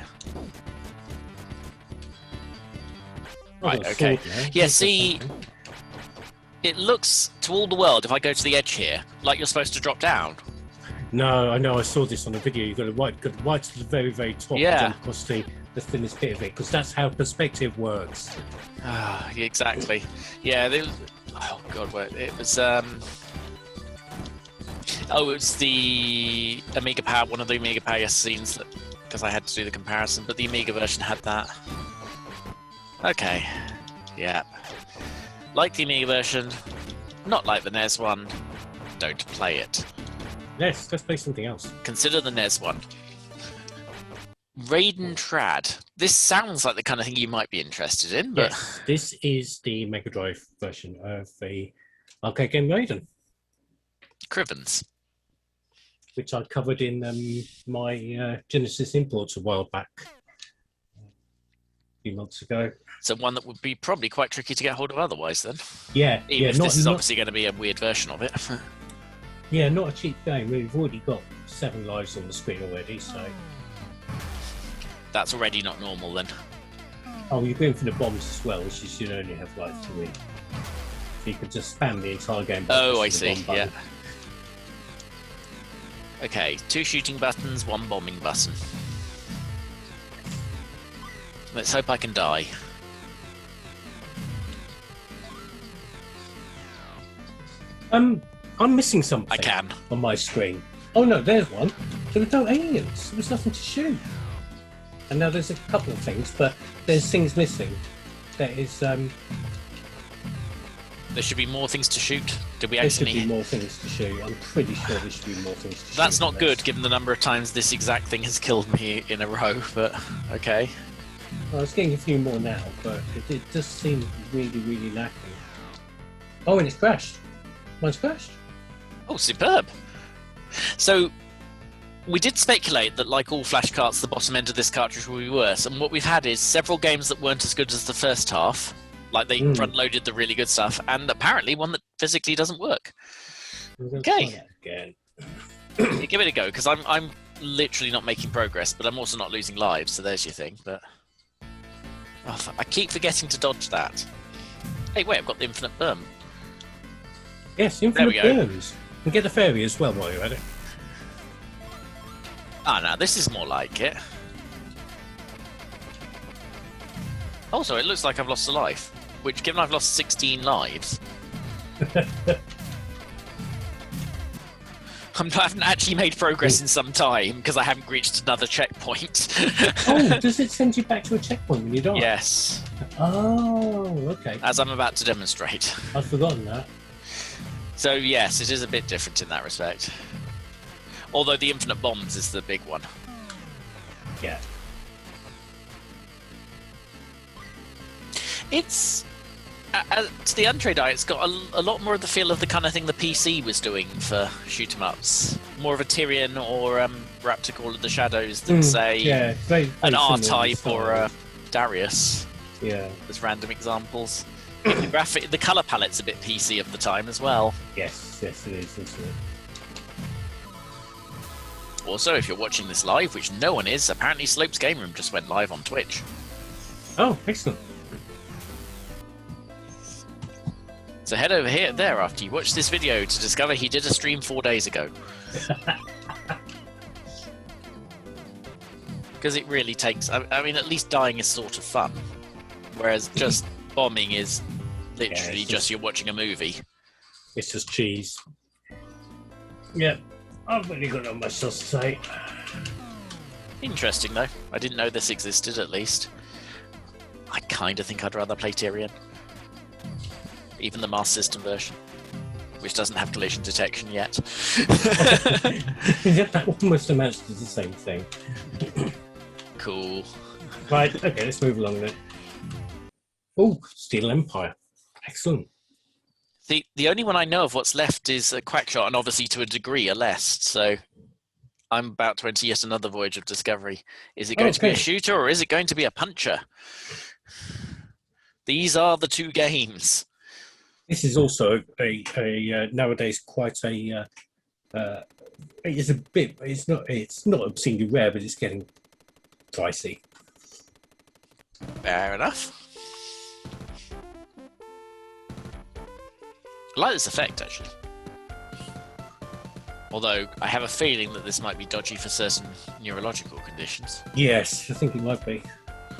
Right, okay. Yeah, see, it looks to all the world, if I go to the edge here, like you're supposed to drop down.
No, I know. I saw this on a video. You've got to right to the very, very top and jump across the thinnest bit of it, because that's how perspective works.
Exactly. Yeah, oh god, it was Oh, it's the Amiga Power, one of the Amiga Power Yesterzines, because I had to do the comparison, but the Amiga version had that. Okay. Yeah. Like the Amiga version, not like the NES one. Don't play it.
Let's play something else.
Consider the NES one. Raiden Trad. This sounds like the kind of thing you might be interested in, but...
Yes, this is the Mega Drive version of the arcade game Raiden.
Griffins.
Which I covered in my Genesis imports a while back. A few months ago.
So one that would be probably quite tricky to get hold of otherwise, then.
Yeah.
Even if this is obviously going to be a weird version of it.
Yeah, not a cheap game. We've already got 7 lives on the screen already, so...
That's already not normal, then.
Oh, you're going for the bombs as well, which is you only have like 3. So you could just spam the entire game.
Oh, I see, yeah. Okay, 2 shooting buttons, 1 bombing button. Let's hope I can die.
I'm missing something.
I can.
On my screen. Oh no, there's one. There were no aliens. There was nothing to shoot. And now there's a couple of things, but there's things missing. There is
There should be more things to shoot. Did we
there
actually...
should be more things to shoot. I'm pretty sure there should be more things to shoot.
That's not good, given the number of times this exact thing has killed me in a row, but okay.
Well, I was getting a few more now, but it does seem really, really lacking. Oh, and it's crashed. Mine's crashed.
Oh, superb. So, we did speculate that, like all flash carts, the bottom end of this cartridge will be worse, and what we've had is several games that weren't as good as the first half, like they front-loaded the really good stuff, and apparently one that physically doesn't work. Okay. Give it a go, because I'm literally not making progress, but I'm also not losing lives, so there's your thing. But I keep forgetting to dodge that. Hey, wait, I've got the infinite berm.
Yes, infinite berms. And get the fairy as well while you're at it.
Ah, no, this is more like it. Also, it looks like I've lost a life, which, given I've lost 16 lives... I haven't actually made progress in some time, because I haven't reached another checkpoint.
Oh, does it send you back to a checkpoint when you die?
Yes.
Oh, okay.
As I'm about to demonstrate.
I've forgotten that.
So, yes, it is a bit different in that respect. Although the infinite bombs is the big one.
Yeah.
It's... to the untrained eye, it's got a lot more of the feel of the kind of thing the PC was doing for shoot-em-ups. More of a Tyrion or Raptor Call of the Shadows than, say,
very
an R-Type or a Darius.
Yeah.
As random examples. The colour palette's a bit PC of the time as well.
Yes, it is, isn't it?
Also, if you're watching this live, which no one is, apparently Slope's Game Room just went live on Twitch.
Oh, excellent.
So head over here there after you watch this video to discover he did a stream 4 days ago. Because it really takes... I mean, at least dying is sort of fun. Whereas just bombing is literally just you're watching a movie.
It's just cheese. Yeah, I've really got not much else to say.
Interesting, though. I didn't know this existed, at least. I kind of think I'd rather play Tyrion. Even the Master System version, which doesn't have collision detection yet.
That almost amounts to the same thing.
Cool.
Right, okay, let's move along then. Oh, Steel Empire. Excellent.
The only one I know of what's left is a Quackshot, and obviously to a degree a Lest, so I'm about to enter yet another voyage of discovery. Is it going to be a shooter or is it going to be a puncher? These are the two games.
This is also a nowadays quite a it's a bit it's not obscenely rare, but it's getting pricey.
Fair enough. I like this effect, actually. Although, I have a feeling that this might be dodgy for certain neurological conditions.
Yes, I think it might be.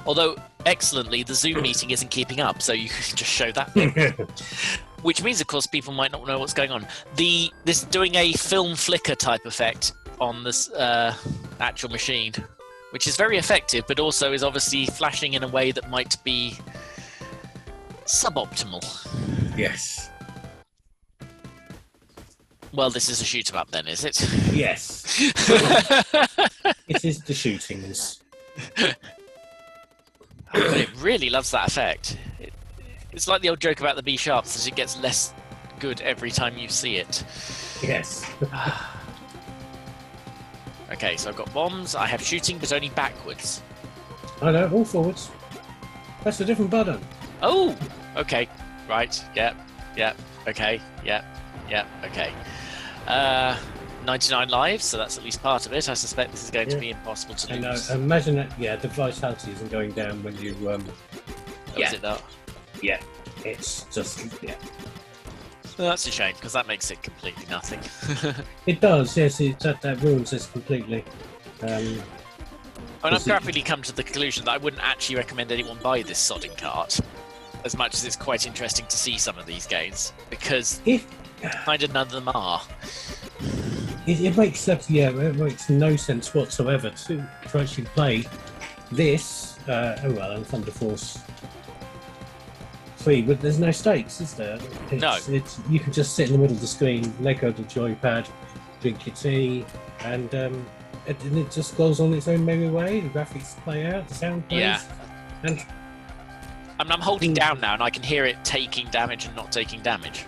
Although, excellently, the Zoom meeting isn't keeping up, so you can just show that bit. Which means, of course, people might not know what's going on. This doing a film flicker type effect on this actual machine, which is very effective, but also is obviously flashing in a way that might be suboptimal.
Yes.
Well, this is a shoot 'em up then, is it?
Yes. It is the shootings.
But it really loves that effect. It's like the old joke about the B sharps, that it gets less good every time you see it.
Yes.
Okay, so I've got bombs, I have shooting, but only backwards.
I know, all forwards. That's a different button.
Oh! Okay, right, yep, okay, yep, okay. 99 lives, so that's at least part of it. I suspect this is going to be impossible to lose.
I imagine that, the vitality isn't going down when you...
Is it not?
Yeah, it's just... Yeah.
Well, that's a shame, because that makes it completely nothing.
It does, yes, that ruins this completely.
I've rapidly come to the conclusion that I wouldn't actually recommend anyone buy this sodding cart, as much as it's quite interesting to see some of these games, because kind of none of them are.
It makes it makes no sense whatsoever to actually play this. And Thunder Force 3, but there's no stakes, is there? You can just sit in the middle of the screen, let go of the joypad, drink your tea, and it just goes on its own merry way. The graphics play out, the sound plays.
Yeah.
And
I'm holding down now, and I can hear it taking damage and not taking damage.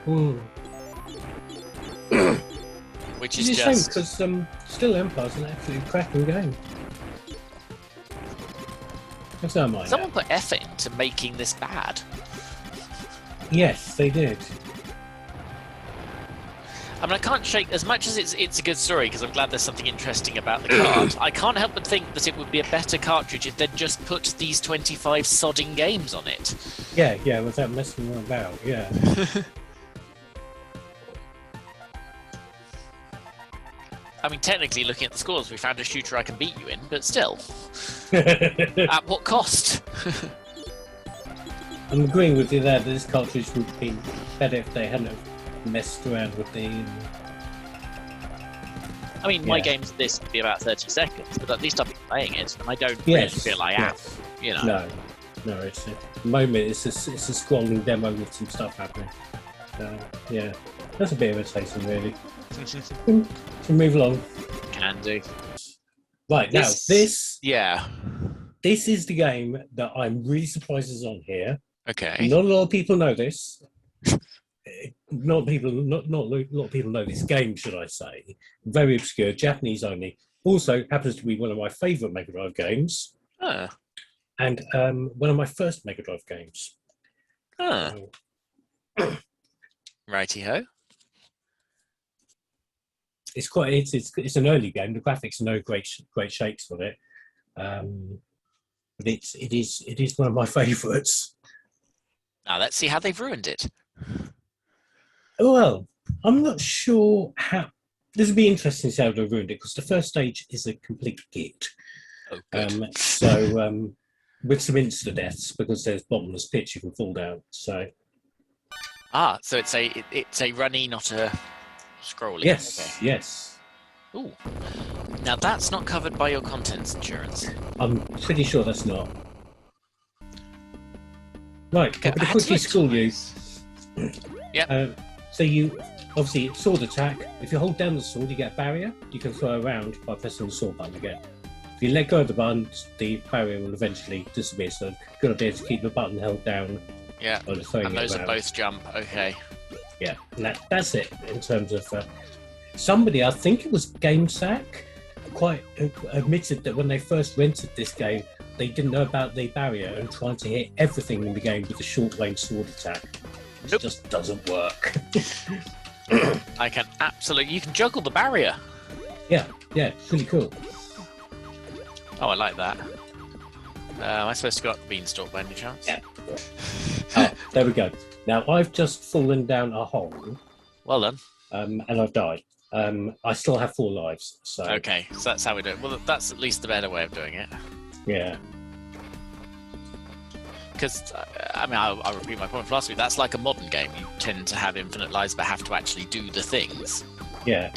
Which is just...
It's a shame, because Still Empire's an absolutely cracking game. That's not mine.
Someone put effort into making this bad.
Yes, they did.
I mean, I can't shake, as much as it's a good story, because I'm glad there's something interesting about the card, I can't help but think that it would be a better cartridge if they'd just put these 25 sodding games on it.
Yeah, without messing them about, yeah.
I mean, technically, looking at the scores, we found a shooter I can beat you in, but still. At what cost?
I'm agreeing with you there that this cartridge would have been better if they hadn't messed around with the...
I mean, my games of this would be about 30 seconds, but at least I've been playing it, and I don't really feel I am, you know.
No, it's at the moment it's a scrolling demo with some stuff happening. Yeah, that's a bit irritating, really. To move along.
Can do.
Right, now, this is the game that I'm really surprised is on here.
Okay.
Not a lot of people know this. Not a lot of people know this game, should I say. Very obscure, Japanese only. Also happens to be one of my favourite Mega Drive games. And one of my first Mega Drive games.
Righty-ho.
It's an early game. The graphics are no great shakes on it. But it is one of my favourites.
Now let's see how they've ruined it.
Well, I'm not sure how. This would be interesting to see how they've ruined it, because the first stage is a complete git.
Oh, good.
With some insta deaths, because there's bottomless pits you can fall down. So.
So it's a runny, not a scrolling.
Yes,
okay.
Yes.
Ooh. Now that's not covered by your contents insurance.
I'm pretty sure that's not. Right,
Okay,
I'm going to quickly school you.
Yep.
So you, obviously, sword attack. If you hold down the sword, you get a barrier. You can throw around by pressing the sword button again. If you let go of the button, the barrier will eventually disappear. So you've got to be able to keep the button held down.
Yeah, and those are both jump. Okay.
Yeah, that's it in terms of... somebody, I think it was GameSack, quite admitted that when they first rented this game, they didn't know about the barrier and trying to hit everything in the game with a short-range sword attack. It just doesn't work.
I can absolutely... You can juggle the barrier.
Yeah, it's really cool.
Oh, I like that. Am I supposed to go up the beanstalk by any chance?
Yeah. There we go. Now, I've just fallen down a hole.
Well done.
And I've died. I still have 4 lives. So.
Okay, so that's how we do it. Well, that's at least the better way of doing it.
Yeah.
Because, I mean, I'll repeat my point from last week. That's like a modern game. You tend to have infinite lives, but have to actually do the things.
Yeah.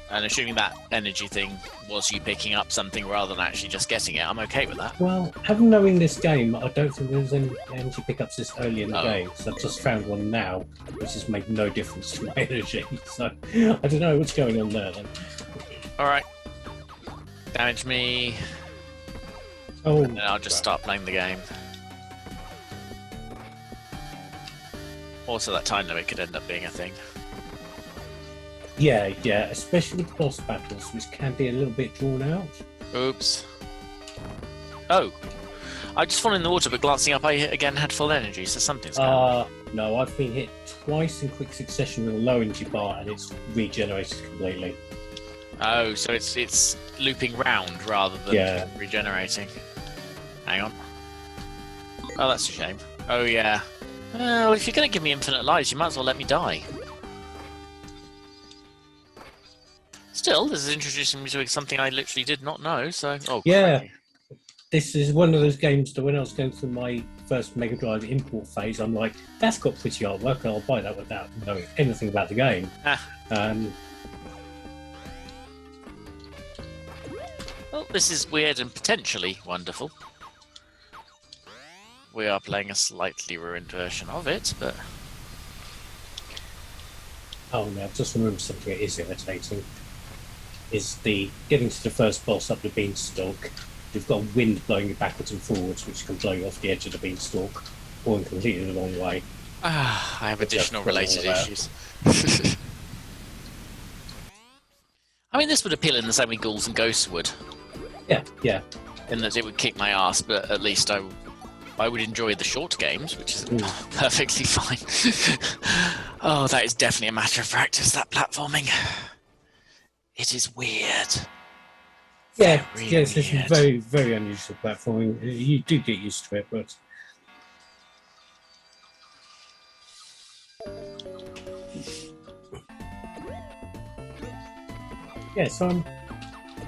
And assuming that energy thing was you picking up something rather than actually just getting it, I'm okay with that.
Well, having knowing this game, I don't think there's any energy pickups this early in the game. So I've just found one now, which has made no difference to my energy. So I don't know what's going on there then.
Alright. Damage me.
Oh,
And then I'll just start playing the game. Also, that time limit could end up being a thing.
yeah, especially with boss battles, which can be a little bit drawn out.
Oops. Oh. I just fallen in the water, but glancing up, I again had full energy, so something's going on.
No, I've been hit twice in quick succession with a low energy bar, and it's regenerated completely.
Oh, so it's looping round rather than regenerating. Hang on. Oh, that's a shame. Oh, yeah. Well, if you're going to give me infinite lives, you might as well let me die. Still, this is introducing me to something I literally did not know, so... Oh,
yeah.
Crikey.
This is one of those games that when I was going through my first Mega Drive import phase, I'm like, that's got pretty artwork, and I'll buy that without knowing anything about the game.
Well, this is weird and potentially wonderful. We are playing a slightly ruined version of it, but...
Oh no, I've just remembered something that is irritating. Is the getting to the first boss up the beanstalk. You've got wind blowing you backwards and forwards, which can blow you off the edge of the beanstalk, or in completely the wrong way.
I have additional related issues. I mean, this would appeal in the same way Ghouls and Ghosts would.
Yeah.
In that it would kick my ass, but at least I would enjoy the short games, which is perfectly fine. Oh, that is definitely a matter of practice, that platforming. It is weird.
Yeah,
Very
it's
weird.
very, very unusual platforming. You do get used to it, but... Yeah, so I'm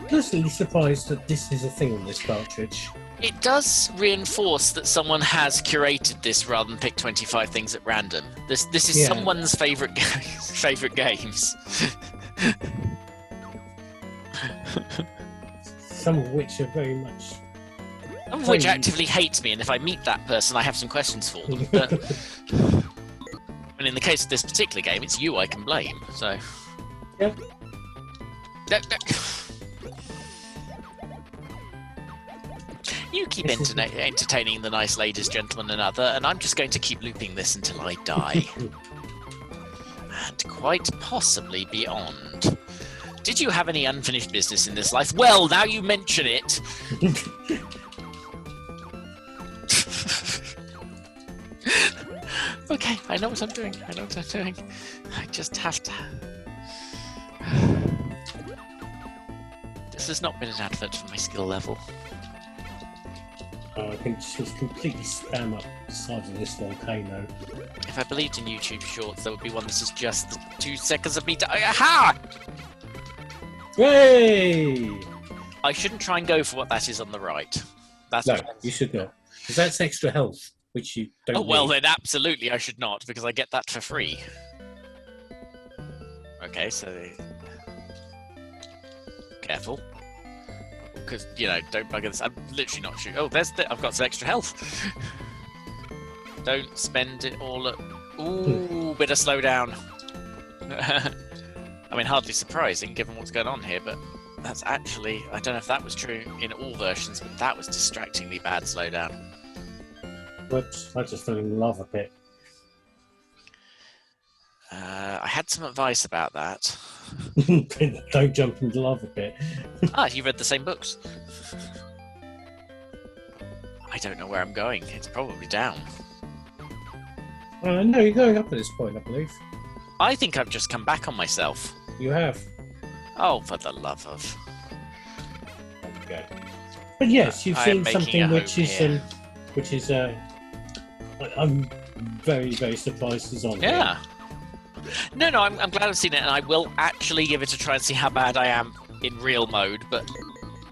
personally surprised that this is a thing on this cartridge.
It does reinforce that someone has curated this rather than pick 25 things at random. This is someone's favourite games.
Some of which are very much...
Some of which actively hates me, and if I meet that person, I have some questions for them. But... and in the case of this particular game, it's you I can blame, so...
Yep.
You keep entertaining the nice ladies, gentlemen, and other, and I'm just going to keep looping this until I die. And quite possibly beyond. Did you have any unfinished business in this life? Well, now you mention it! Okay, I know what I'm doing. I just have to... This has not been an advert for my skill level.
I can just completely spam up the side of this volcano.
If I believed in YouTube Shorts, there would be one that is just the 2 seconds of me to... Aha!
Hey!
I shouldn't try and go for what that is on the right. That's
No, you should not. Because that's extra health, which you don't
Oh, well,
need.
then absolutely I should not, because I get that for free. Okay, so... Careful. Because, you know, don't bugger this. I'm literally not shooting. Oh, I've got some extra health. Don't spend it all at... Ooh, bit of slowdown. I mean, hardly surprising, given what's going on here, but that's actually... I don't know if that was true in all versions, but that was distractingly bad slowdown.
Whoops, I just fell in the lava pit.
I had some advice about that.
Don't jump in the lava pit.
You read the same books. I don't know where I'm going. It's probably down.
No, you're going up at this point, I believe.
I think I've just come back on myself.
You have.
Oh, for the love of...
Okay. But yes, you've seen
making
something
a
which is I'm very, very surprised is on
Yeah. No, I'm glad I've seen it, and I will actually give it a try and see how bad I am in real mode, but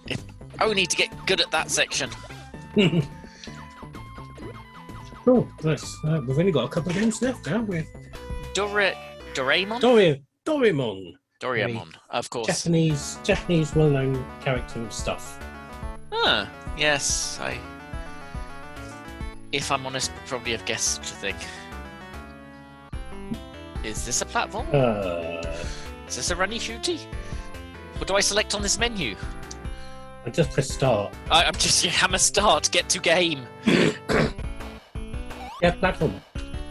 if only to get good at that section.
Cool. Nice. We've only got a couple of games left now with
Doraemon?
Doraemon,
of course.
Japanese well-known character and stuff.
Ah, yes. If I'm honest, probably have guessed such a thing. Is this a platform? Is this a runny shooty? What do I select on this menu?
I just press start.
I'm just hammer start. Get to game.
Yeah, platform.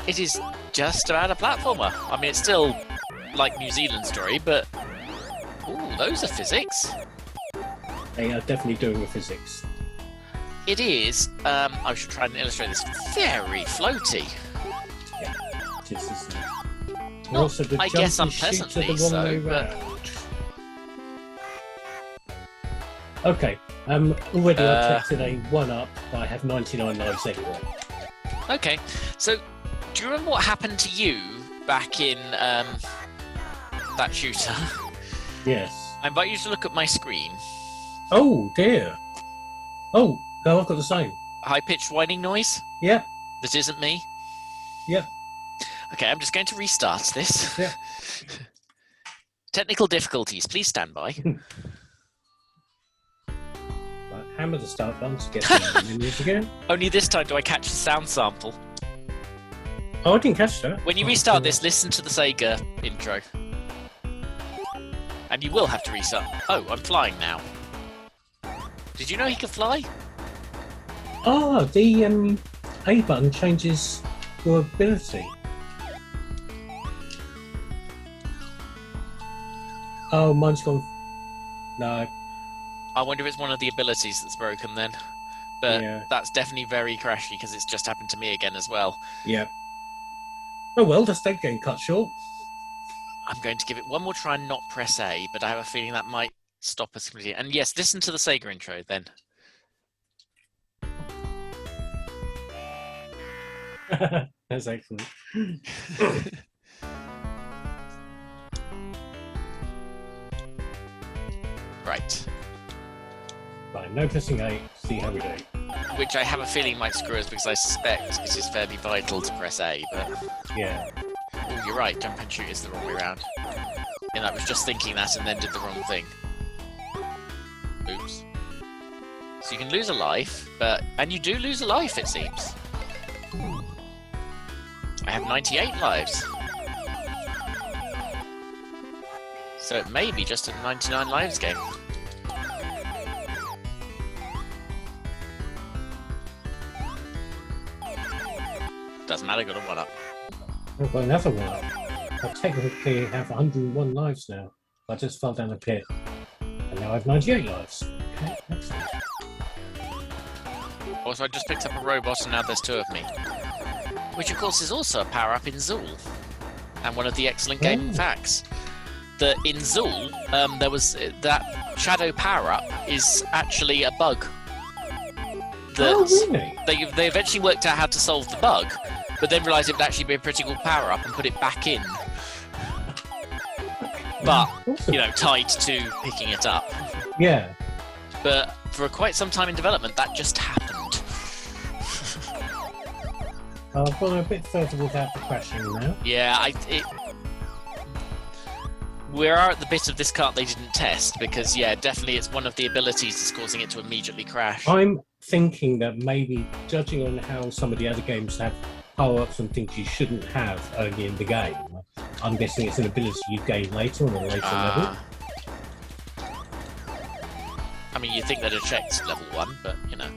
It is just about a platformer. I mean, it's still like New Zealand story, but ooh, those are physics.
They are definitely doing the physics.
It is. I should try and illustrate this. Very floaty.
Yeah, it is, isn't it?
Not,
Also, the
I guess
jump and shoot are
unpleasantly
the wrong
so,
way
but...
round. Okay. Already I collected a 1-up, but I have 99 lives anyway.
Okay, so do you remember what happened to you back in that shooter?
Yes.
I invite you to look at my screen.
Oh dear. Oh, no, I've got the same.
High-pitched whining noise?
Yep.
That isn't me?
Yep.
Okay, I'm just going to restart this.
Yeah.
Technical difficulties, please stand by.
Right, hammer the start button to get the menus again.
Only this time do I catch the sound sample.
Oh, I didn't catch that.
When you restart this, listen to the Sega intro. And you will have to restart. Oh, I'm flying now. Did you know he could fly?
Oh, the A button changes your ability. Oh, mine's gone. No.
I wonder if it's one of the abilities that's broken then. But
Yeah.
that's definitely very crashy because it's just happened to me again as well.
Yeah. Oh well, that's that getting cut short.
I'm going to give it one more try and not press A, but I have a feeling that might stop us completely. And yes, listen to the Sega intro then.
That's excellent.
Right.
Right, no pressing A. See how we do.
Which I have a feeling might screw us because I suspect it is fairly vital to press A, but...
Yeah.
Oh, you're right, jump and shoot is the wrong way around. And I was just thinking that and then did the wrong thing. Oops. So you can lose a life, but... And you do lose a life, it seems. I have 98 lives. So it may be just a 99 lives game. Doesn't matter, got a 1-up.
I've got another 1-up. I technically have 101 lives now. I just fell down a pit. And now I have 98 lives. Okay, excellent.
Also, I just picked up a robot and now there's 2 of me. Which, of course, is also a power-up in Zool. And one of the excellent game facts. That in Zool, there was that shadow power-up is actually a bug.
Oh, really?
They eventually worked out how to solve the bug, but then realised it would actually be a pretty good power-up and put it back in. But,
Awesome.
you know, tied to picking it up.
Yeah.
But for quite some time in development, that just happened.
I've gone a bit further without the crashing now.
Yeah, we are at the bit of this cart they didn't test, because, yeah, definitely it's one of the abilities that's causing it to immediately crash.
I'm thinking that maybe, judging on how some of the other games have power-ups and things you shouldn't have early in the game, I'm guessing it's an ability you gain later on a later level.
I mean, you think they'd have checked level 1, but, you know.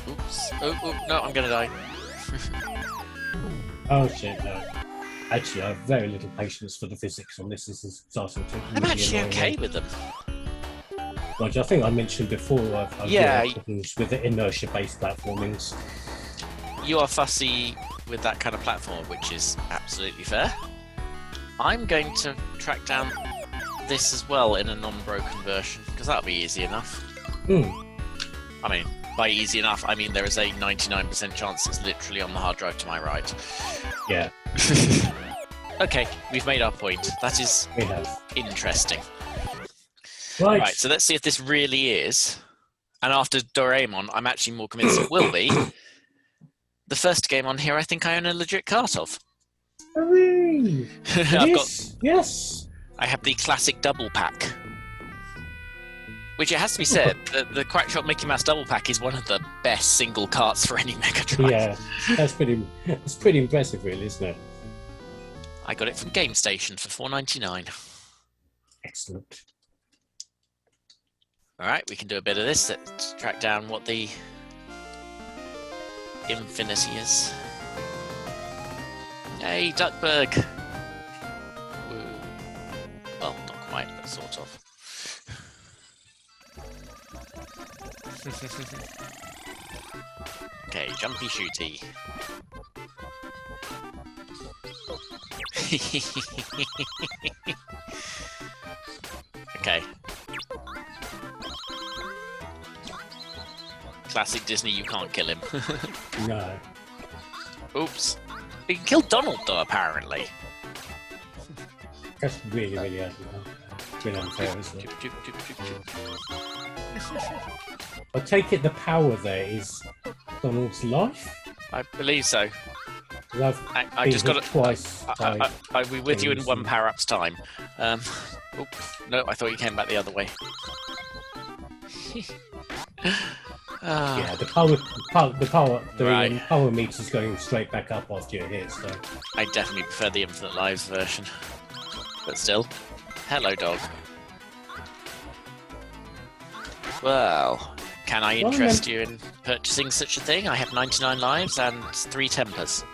Oops. Oh, no, I'm gonna die.
Oh shit, no. Actually, I have very little patience for the physics on this. This is starting to...
I'm actually okay with them.
Which I think I mentioned before, I've
Yeah.
problems with the inertia-based platformings.
You are fussy with that kind of platform, which is absolutely fair. I'm going to track down this as well in a non-broken version, because that'll be easy enough. I mean, by easy enough, I mean there is a 99% chance it's literally on the hard drive to my right.
Yeah.
Okay, we've made our point. That is
We have.
interesting.
Right.
Right, so let's see if this really is And after Doraemon, I'm actually more convinced it will be. The first game on here I think I own a legit cart of.
Hooray! Yes!
I have the classic double pack. Which, it has to be said, the Quackshot Mickey Mouse double pack is one of the best single carts for any Mega Drive.
Yeah, that's pretty impressive, really, isn't it?
I got it from Game Station for $4.99.
Excellent.
Alright, we can do a bit of this. Let's track down what the Infinity is. Hey, Duckburg! Woo. Well, not quite, but sort of. Okay, jumpy shooty. Okay. Classic Disney, you can't kill him.
No.
Oops. You can kill Donald, though, apparently.
That's really unfair, isn't it? I take it the power there is Donald's life?
I believe so.
I
just got it
twice.
I'll be with you in one power-up's time. Oops. No, I thought you came back the other way.
Yeah, the power meter's going straight back up after you hit, so...
I definitely prefer the Infinite Lives version. But still. Hello, dog. Well, can I interest you in purchasing such a thing? I have 99 lives and 3 tempers.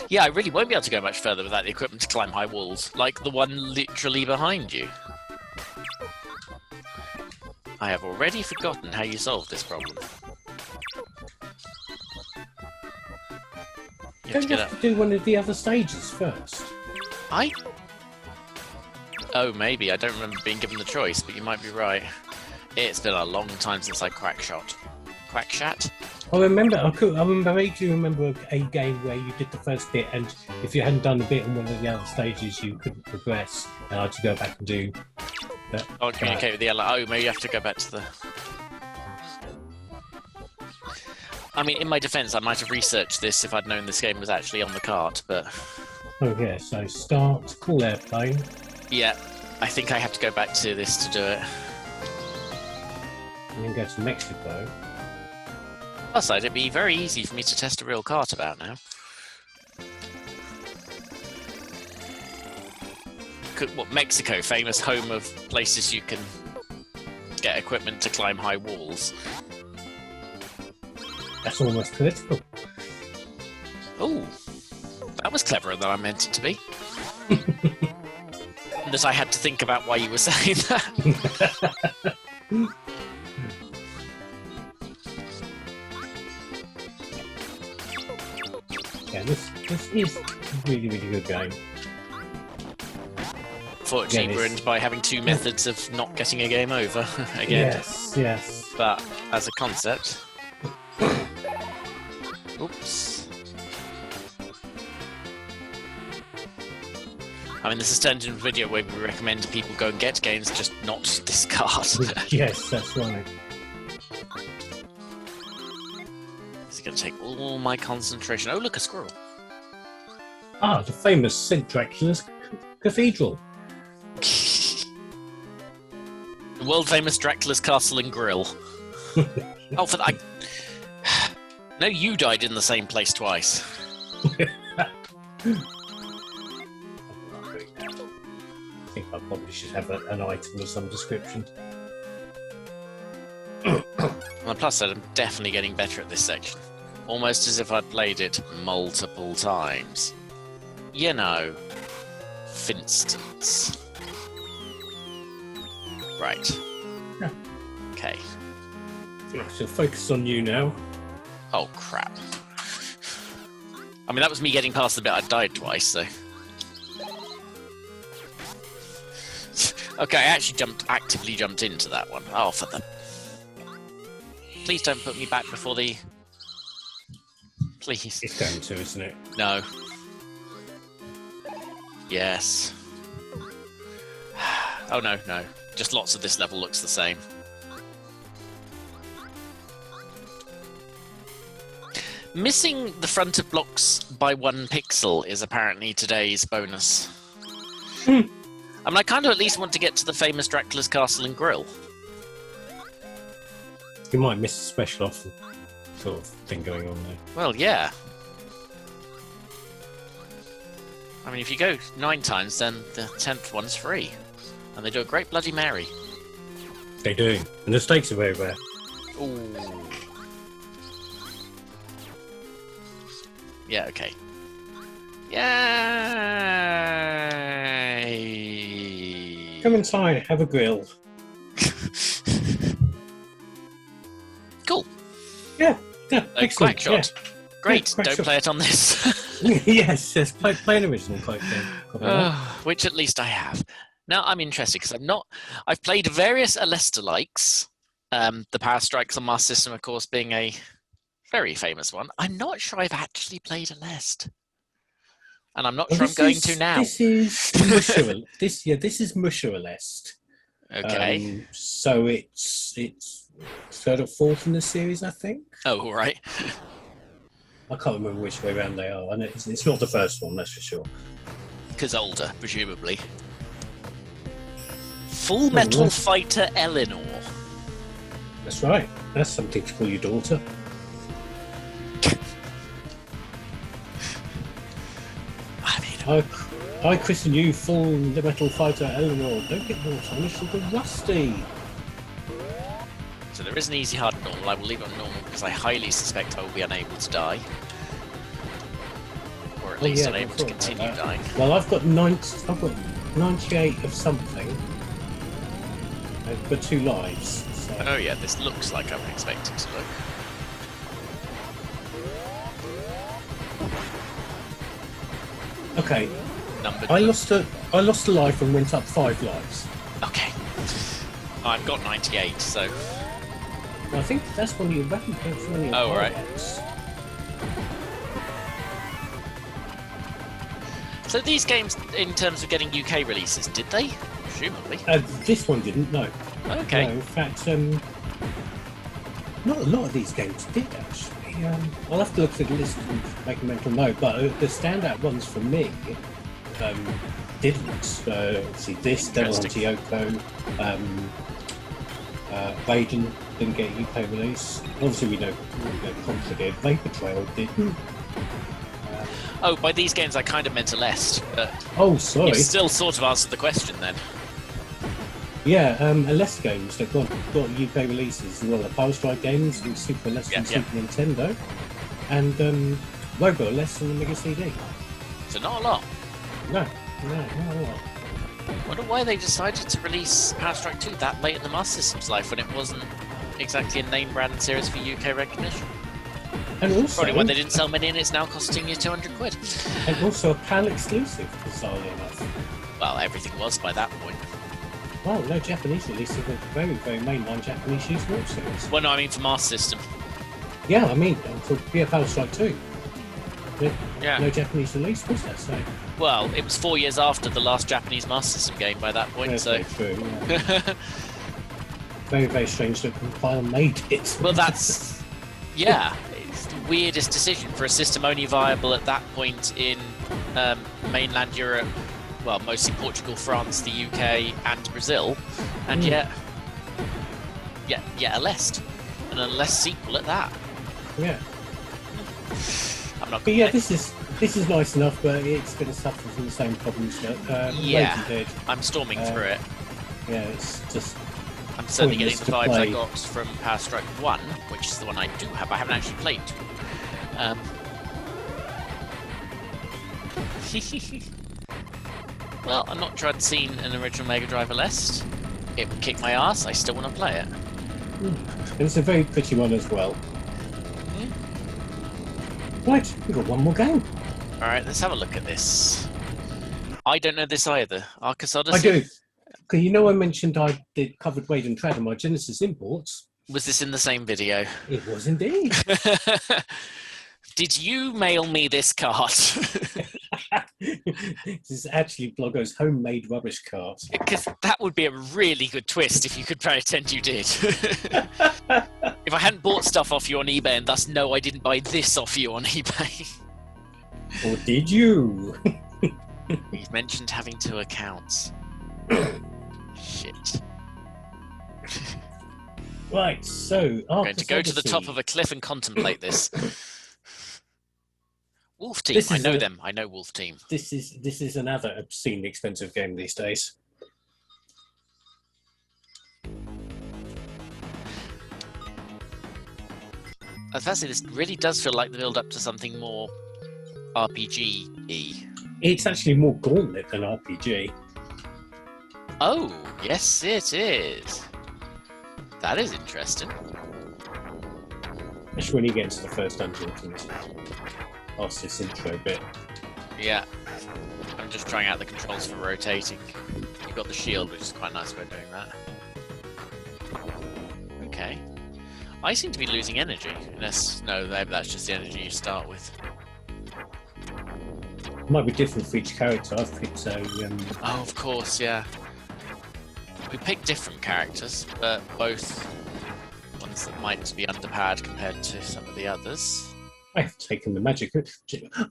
Yeah, I really won't be able to go much further without the equipment to climb high walls, like the one literally behind you. I have already forgotten how you solved this problem. You have to get up.
Do one of the other stages first.
Oh, maybe. I don't remember being given the choice, but you might be right. It's been a long time since I Quackshot. Quackshot?
I vaguely remember a game where you did the first bit, and if you hadn't done a bit on one of the other stages, you couldn't progress, and I had to go back and do that.
Oh, communicate with the other. Oh, maybe you have to go back to the... I mean, in my defense, I might have researched this if I'd known this game was actually on the cart, but...
Oh, yeah, so start, call airplane.
Yeah, I think I have to go back to this to do it.
And then go to Mexico.
Plus, it'd be very easy for me to test a real cart about now. What, Mexico, famous home of places you can get equipment to climb high walls.
That's almost political.
Oh, that was cleverer than I meant it to be. That I had to think about why you were saying that.
Yeah, this is a really, really good game.
Fortunately, ruined by having 2 methods of not getting a game over again.
Yes.
But as a concept... Oops. I mean, this has turned into a video where we recommend people go and get games, just not this card.
Yes, that's right.
It's going to take all my concentration. Oh, look, a squirrel.
Ah, the famous St. Dracula's Cathedral.
The world-famous Dracula's Castle and Grill. Oh, for that... No, you died in the same place twice.
I think I probably should have an item of some description.
And plus, I'm definitely getting better at this section. Almost as if I'd played it multiple times. You know, Finstance. Right.
Yeah.
Okay.
So focus on you now.
Oh, crap. I mean, that was me getting past the bit I died twice, so... Okay, I actually actively jumped into that one. Oh, for the... Please don't put me back before the... Please.
It's going to, isn't it?
No. Yes. Oh no, no. Just lots of this level looks the same. Missing the front of blocks by 1 pixel is apparently today's bonus. I mean, I kind of at least want to get to the famous Dracula's Castle and Grill.
You might miss a special offer sort of thing going on there.
Well, yeah. I mean, if you go 9 times, then the 10th one's free. And they do a great Bloody Mary.
They do. And the stakes are very rare.
Ooh. Yeah, okay. Yay!
Come inside, have a grill.
Cool.
Yeah, excellent.
Quackshot.
Yeah.
Great,
Yeah,
don't
Quackshot.
play it on this.
Yes, play an original quote then.
Which at least I have. Now I'm interested because I've played various Alesta-likes. The Power Strikes on Master System, of course, being a very famous one. I'm not sure I've actually played Aleste. And I'm not sure I'm going to now.
This is Musher. This is Musher Aleste.
Okay.
So it's third or fourth in the series, I think.
Oh, all right.
I can't remember which way around they are. And it's not the first one, that's for sure.
Because older, presumably. Full Metal Fighter Eleanor.
That's right. That's something to call your daughter.
I mean,
I christen you Full Metal Fighter Eleanor. Don't get more tarnished, you'll go rusty.
so there is an easy, hard, normal. I will leave it on normal because I highly suspect I will be unable to die. Or at least unable to continue dying.
Well, I've got 98 of something. I've got 2 lives. So.
Oh yeah, this looks like I would expect it to look.
Okay.
Numbered.
I lost a life and went up 5 lives.
Okay. I've got 98, so...
I think that's one of your weapon points.
Oh, right. So these games, in terms of getting UK releases, did they? Presumably.
This one didn't, no.
Okay.
No, in fact, not a lot of these games did, actually. I'll have to look through the list and make a mental note, but the standout ones for me didn't. Obviously this, Devil Hunter Yoko, Raiden didn't get a UK release. Obviously we know Contra did, Vapor Trail didn't.
Oh, by these games I kind of meant Aleste, but
oh, sorry.
you still sort of answered the question then.
Yeah, Aleste games that got UK releases as well. The Power Strike games and Super Aleste and Super Nintendo, and Robo Aleste and the Mega CD.
So not a lot.
No, not a lot.
I wonder why they decided to release Power Strike 2 that late in the Master System's life when it wasn't exactly a name brand series for UK recognition.
And also,
probably why they didn't sell many and it's now costing you 200 quid.
And also a PAL exclusive, bizarrely enough.
Well, everything was by that point.
Well, no Japanese release of a very, very mainline Japanese shoot watch series.
Well, no, I mean for Master System.
Yeah, I mean, for Power Strike 2.
Yeah.
No Japanese release, what's that say?
Well, it was 4 years after the last Japanese Master System game by that point,
That's
so...
very true, yeah. Very, very strange that Compile made it.
Well, that's... Yeah, it's the weirdest decision for a system only viable at that point in mainland Europe, well, mostly Portugal, France, the UK, and Brazil, and yet Aleste, and a Aleste sequel at that.
Yeah.
I'm not.
But yeah, this is nice enough, but it's going to suffer from the same problems that Raiden did.
I'm storming through it.
Yeah, it's just.
I'm certainly getting the vibes I
play.
got from Power Strike 1, which is the one I do have. I haven't actually played 2. Well, I'm not sure I'd seen an original Mega Drive Aleste. It would kick my ass. I still want to play it.
And it's a very pretty one as well. Right, we've got one more game.
Alright, let's have a look at this. I don't know this either. Arcus Odyssey?
I do. Because I mentioned I covered Wade and Trad on my Genesis imports.
Was this in the same video?
It was indeed.
Did you mail me this card?
This is actually Bloggo's homemade rubbish cart.
Because that would be a really good twist if you could pretend you did. If I hadn't bought stuff off you on eBay and thus no, I didn't buy this off you on eBay.
Or did you?
You've mentioned having 2 accounts. Shit.
Right, so
I'm going to go to the top of a cliff and contemplate this. Wolf Team, I know them. I know Wolf Team.
This is another obscenely expensive game these days.
I was about to say, this really does feel like the build up to something more RPG-y.
It's actually more Gauntlet than RPG.
Oh, yes it is. That is interesting.
Especially when you get into the first dungeon past this intro bit.
Yeah. I'm just trying out the controls for rotating. You've got the shield, which is quite nice way of doing that. Okay. I seem to be losing energy. Unless, no, maybe that's just the energy you start with.
It might be different for each character. I've picked a...
Oh, of course, yeah. We picked different characters, but both ones that might be underpowered compared to some of the others.
I've taken the magic...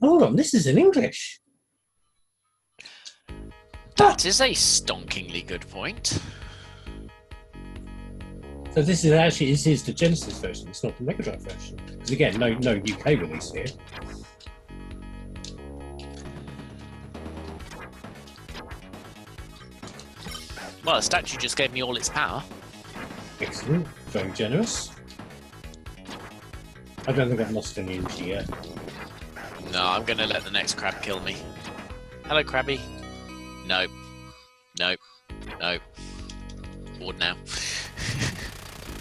Hold on, this is in English!
That is a stonkingly good point.
So this is the Genesis version, it's not the Mega Drive version. Because again, no UK release here.
Well, the statue just gave me all its power.
Excellent, very generous. I don't think I've lost any energy yet.
No, I'm going to let the next crab kill me. Hello, Krabby. No. No. No. Bored now.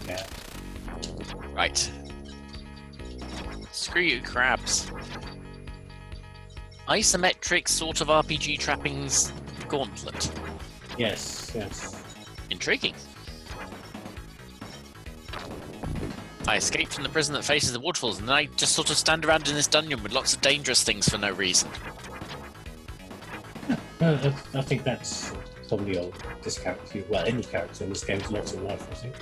Yeah.
Right. Screw you, crabs. Isometric sort of RPG trappings gauntlet.
Yes, yes.
Intriguing. I escaped from the prison that faces the waterfalls, and then I just sort of stand around in this dungeon with lots of dangerous things for no reason.
I think that's probably all this character. Well, any character in this game's lot in life, I think.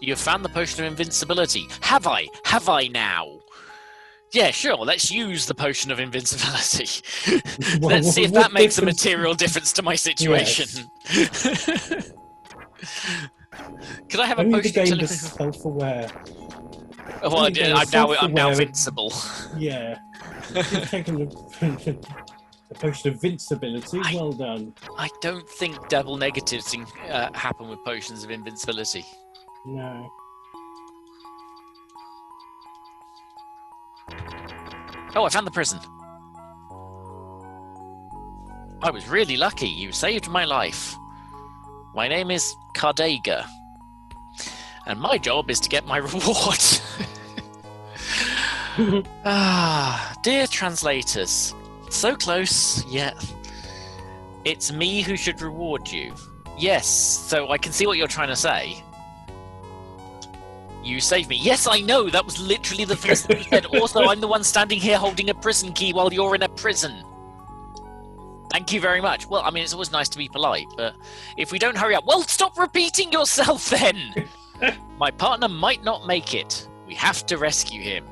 You have found the potion of invincibility. Have I? Have I now? Yeah, sure, let's use the potion of invincibility. Let's see if that makes a material difference to my situation.
Yes.
Could I have a
Only
potion
the
of
game is self-aware.
Oh, well, I'm now invincible.
Yeah. You've taken the potion of invincibility. Well done.
I don't think double negatives happen with potions of invincibility.
No.
Oh, I found the prison. I was really lucky. You saved my life. My name is Cardega, and my job is to get my reward. Dear translators, so close, yet it's me who should reward you. Yes, so I can see what you're trying to say. You saved me. Yes, I know. That was literally the first thing you said. Also, I'm the one standing here holding a prison key while you're in a prison. Thank you very much. Well, I mean, it's always nice to be polite, but if we don't hurry up... Well, stop repeating yourself then! My partner might not make it. We have to rescue him.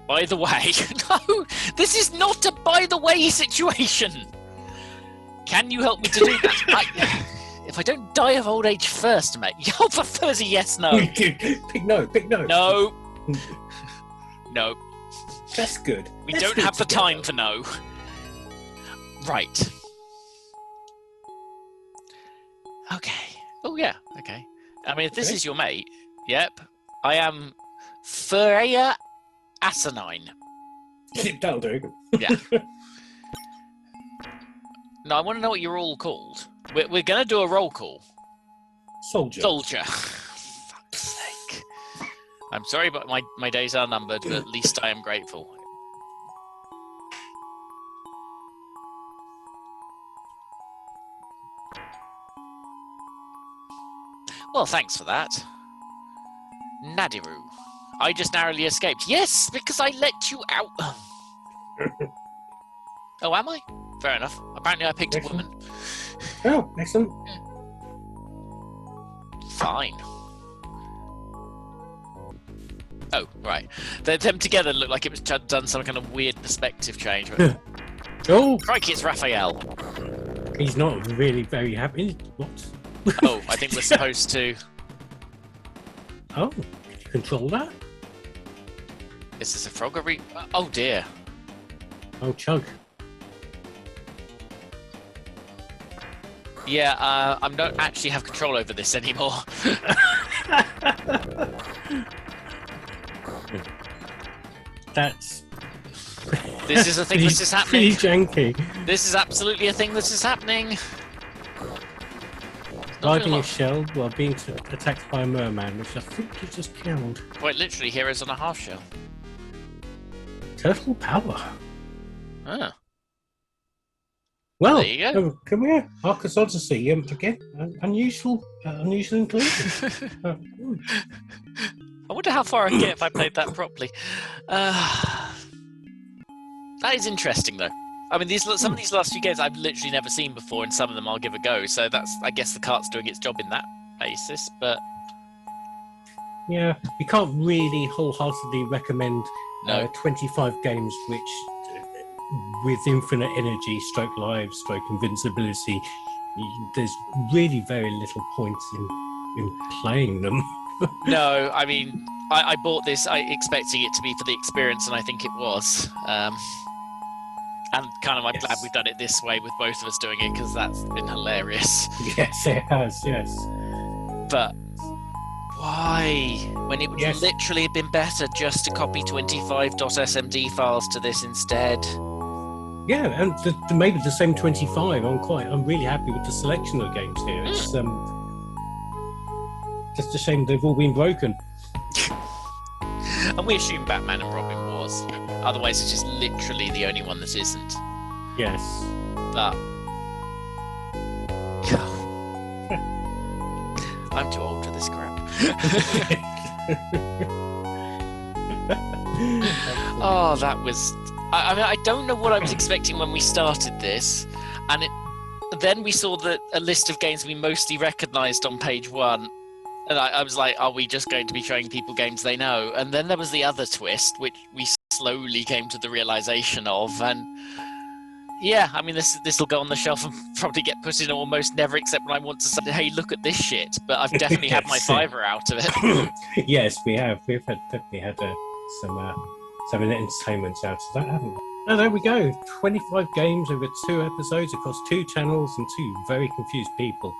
By the way... No! This is not a by-the-way situation! Can you help me to do that? If I don't die of old age first, mate. Yo, for Thursday, yes, no.
Pick no, pick no.
No. No.
That's good.
We don't have the time for no. Right. Okay. Oh, yeah. Okay. I mean, if this is your mate, yep. I am Freya Asinine.
That'll do.
Yeah. No, I want to know what you're all called. We're going to do a roll call.
Soldier.
Soldier. Fuck's sake. I'm sorry, but my days are numbered, but at least I am grateful. Well, thanks for that. Nadiru. I just narrowly escaped. Yes, because I let you out. Oh, am I? Fair enough. Apparently I picked a woman.
Oh, excellent.
Fine. Oh, right. Them together look like it was done some kind of weird perspective change.
Oh!
Crikey, it's Raphael.
He's not really very happy. What?
Oh, I think we're supposed to...
Oh, control that?
Is this a froggery? Oh, dear.
Oh, chug.
Yeah, I don't actually have control over this anymore.
That's...
This is a thing that is happening.
Pretty janky.
This is absolutely a thing that is happening.
Riding a shell while being attacked by a merman, which I think you just killed.
Quite literally, heroes on a half shell.
Turtle power.
Ah.
Well,
There you go.
Come here. Arcus Odyssey. Again, unusual inclusion.
I wonder how far I'd get if I played that properly. That is interesting, though. I mean, some of these last few games I've literally never seen before, and some of them I'll give a go. So that's, I guess, the cart's doing its job in that basis. But
yeah, we can't really wholeheartedly recommend 25 games which, with infinite energy, stroke lives, stroke invincibility, there's really very little point in playing them.
no, I mean, I bought this expecting it to be for the experience, and I think it was. And kind of, I'm glad we've done it this way with both of us doing it, because that's been hilarious.
Yes, it has, yes.
But why? When it would literally have been better just to copy 25.smd files to this instead.
Yeah, and maybe the same 25. I'm really happy with the selection of games here. It's just a shame they've all been broken.
And we assume Batman and Robin was. Otherwise, it's just literally the only one that isn't.
Yes.
But I'm too old for this crap. Oh, that was... I mean, I don't know what I was expecting when we started this, and then we saw a list of games we mostly recognised on page 1, and I was like, are we just going to be showing people games they know? And then there was the other twist, which we slowly came to the realisation of, and yeah, I mean, this will go on the shelf and probably get put in almost never, except when I want to say, hey, look at this shit, but I've definitely had my fiver out of it.
Yes, we have. We've definitely had some entertainment out of that, haven't we? Oh, there we go. 25 games over 2 episodes across 2 channels and 2 very confused people.